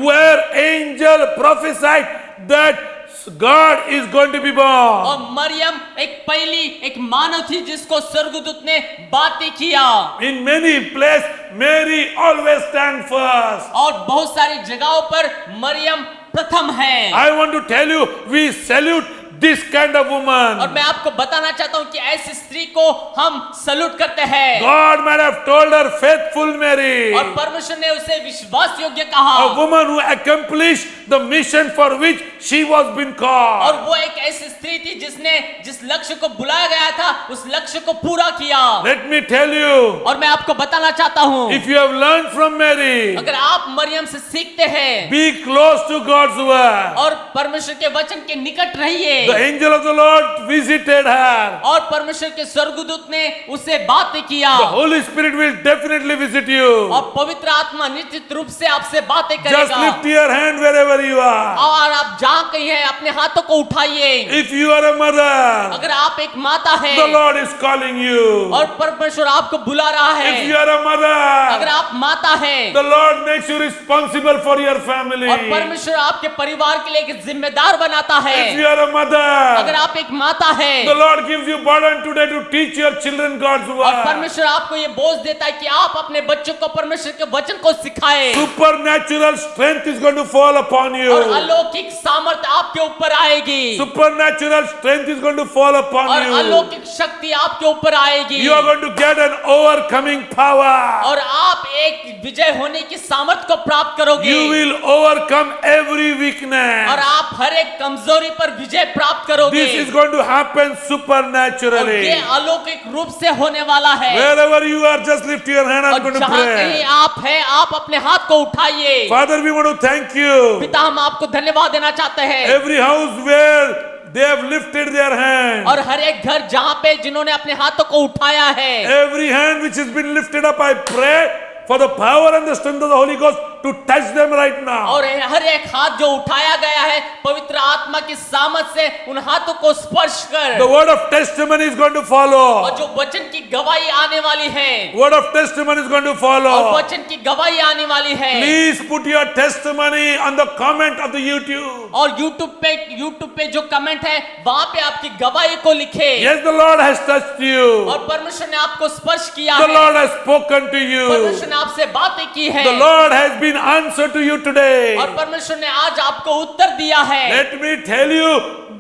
where angel prophesied that God is going to be born. और मरियम एक पहली एक मानव थी जिसको स्वर्गदूत ने बातें किया। In many places, Mary always stand first. और बहुत सारी जगहों पर मरियम प्रथम है। I want to tell you, we salute this kind of और woman. मैं आपको बताना चाहता हूँ कि ऐसी स्त्री को हम सलूट करते हैं। God might have told her, faithful Mary, और परमेश्वर ने उसे विश्वास योग्य कहा। a woman who accomplished the mission for which she was been और called. वो एक ऐसी स्त्री थी जिसने जिस लक्ष्य को बुलाया गया था उस लक्ष्य को पूरा किया। Let me tell you, और मैं आपको बताना चाहता हूँ if you have learned from Mary, अगर आप मरियम से सीखते हैं be close to God's word. और परमेश्वर के वचन के निकट रहिए। The angel of the Lord visited her. और परमेश्वर के स्वर्गदूत ने उससे बातें किया। The Holy Spirit will definitely visit you. और पवित्र आत्मा निश्चित रूप से आपसे बातें Just करेगा। lift your hand wherever you are. और आप जहाँ कहीं हैं अपने हाथों को उठाइए। If you are a mother, अगर आप एक माता है the Lord is calling you. और परमेश्वर आपको बुला रहा If you है, are a अगर mother, आप माता है the Lord makes you responsible for your family. और परमेश्वर आपके परिवार के लिए एक जिम्मेदार बनाता If है। you are a अगर mother, आप एक माता है the Lord gives you burden today to teach your children God's और word. परमेश्वर आपको ये बोझ देता है कि आप अपने बच्चों को परमेश्वर के वचन को सिखाए Supernatural strength is going to fall upon और you. अलौकिक सामर्थ्य आपके ऊपर आएगी Supernatural strength is going to fall upon और you. अलौकिक शक्ति आपके ऊपर आएगी You are going to get an overcoming power. और आप एक विजय होने की सामर्थ्य को प्राप्त करोगे You will overcome every और weakness. आप हर एक कमजोरी पर विजय प्राप्त करोगे। This is going to happen और supernaturally. ये अलौकिक रूप से होने वाला है। Wherever you are, just lift your hand. I'm और going to जहाँ कहीं pray. आप हैं आप अपने हाथ को उठाइए। Father, we want to thank you. पिता हम आपको धन्यवाद देना चाहते हैं Every house where they have lifted their hand, और हर एक घर जहाँ पे जिन्होंने अपने हाथों को उठाया है every hand which has been lifted up, I pray for the power and the strength of the Holy Ghost to touch them right now. और हर एक हाथ जो उठाया गया है पवित्र आत्मा की सामर्थ से उन हाथों को स्पर्श कर The word of testimony is going to और follow. जो वचन की गवाही आने वाली है Word of testimony is going to और follow. वचन की गवाही आने वाली है Please put your testimony on the comment of the YouTube. और YouTube पे जो कमेंट है वहां पे आपकी गवाही को लिखे Yes, the Lord has touched you. और परमेश्वर ने आपको स्पर्श किया The है Lord has spoken to you. परमेश्वर ने आपसे बातें की है The Lord has been answered to you today. और परमेश्वर ने आज आपको उत्तर दिया है Let me tell you,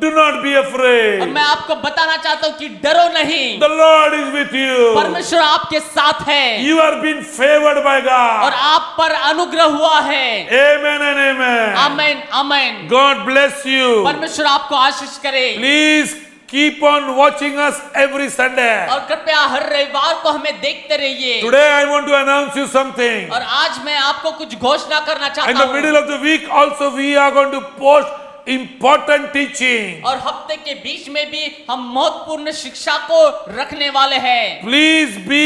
do not be और afraid. मैं आपको बताना चाहता हूँ कि डरो नहीं The Lord is with you. परमेश्वर आपके साथ है You are being favored by और God. आप पर अनुग्रह हुआ है। Amen and amen. Amen amen. God bless you. परमेश्वर आपको आशीष करे Please keep on watching us every Sunday. और कृपया हर रविवार को हमें देखते रहिए। Today I want to announce you something. और आज मैं आपको कुछ घोषणा करना In चाहता the हूँ middle of the week also we are going to post important teaching. और हफ्ते के बीच में भी हम महत्वपूर्ण शिक्षा को रखने वाले हैं। Please be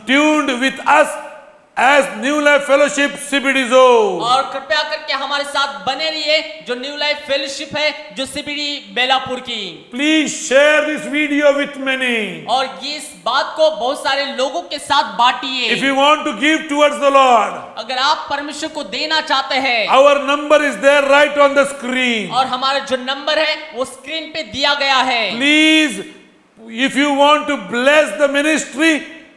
tuned with us as New Life Fellowship CBD Zone. और कृपया करके हमारे साथ बने रहिए जो न्यू लाइफ फेलोशिप है जो सीबीडी बेलापुर की। Please share this video with many. और ये इस बात को बहुत सारे लोगों के साथ बांटिए। If you want to give towards the Lord, अगर आप परमेश्वर को देना चाहते हैं our number is there right on the screen. और हमारा जो नंबर है वो स्क्रीन पे दिया गया है। Please, if you want to bless the ministry,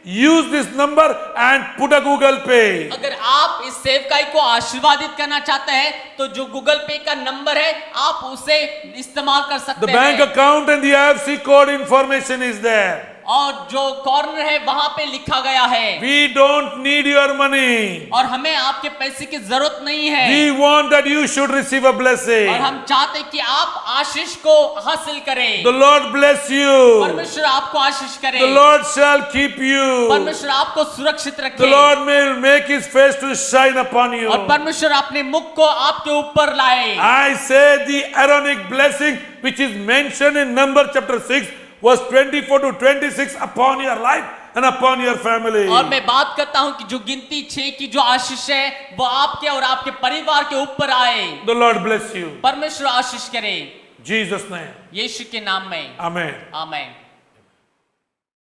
use this number and put a Google Pay. अगर आप इस सेवकाई को आशीर्वादित करना चाहते हैं तो जो गूगल पे का नंबर है आप उसे इस्तेमाल कर The सकते bank हैं account and the IFSC code information is there. और जो कॉर्नर है वहां पे लिखा गया है। We don't need your money. और हमें आपके पैसे की जरूरत नहीं है We want that you should receive a blessing. और हम चाहते हैं कि आप आशीष को हासिल करें। The Lord bless you. परमेश्वर आपको आशीष करे। The Lord shall keep you. परमेश्वर आपको सुरक्षित The रखे Lord will make his face to shine upon you. और परमेश्वर अपने मुख को आपके ऊपर लाए। I say the Aaronic blessing which is mentioned in Numbers chapter 6 verse 24 to 26 upon your life and upon your family. और मैं बात करता हूं कि जो गिनती 6 की जो आशीष है वो आपके और आपके परिवार के ऊपर आए। The Lord bless you. परमेश्वर आशीष करे Jesus' name. यीशु के नाम में Amen. आमीन।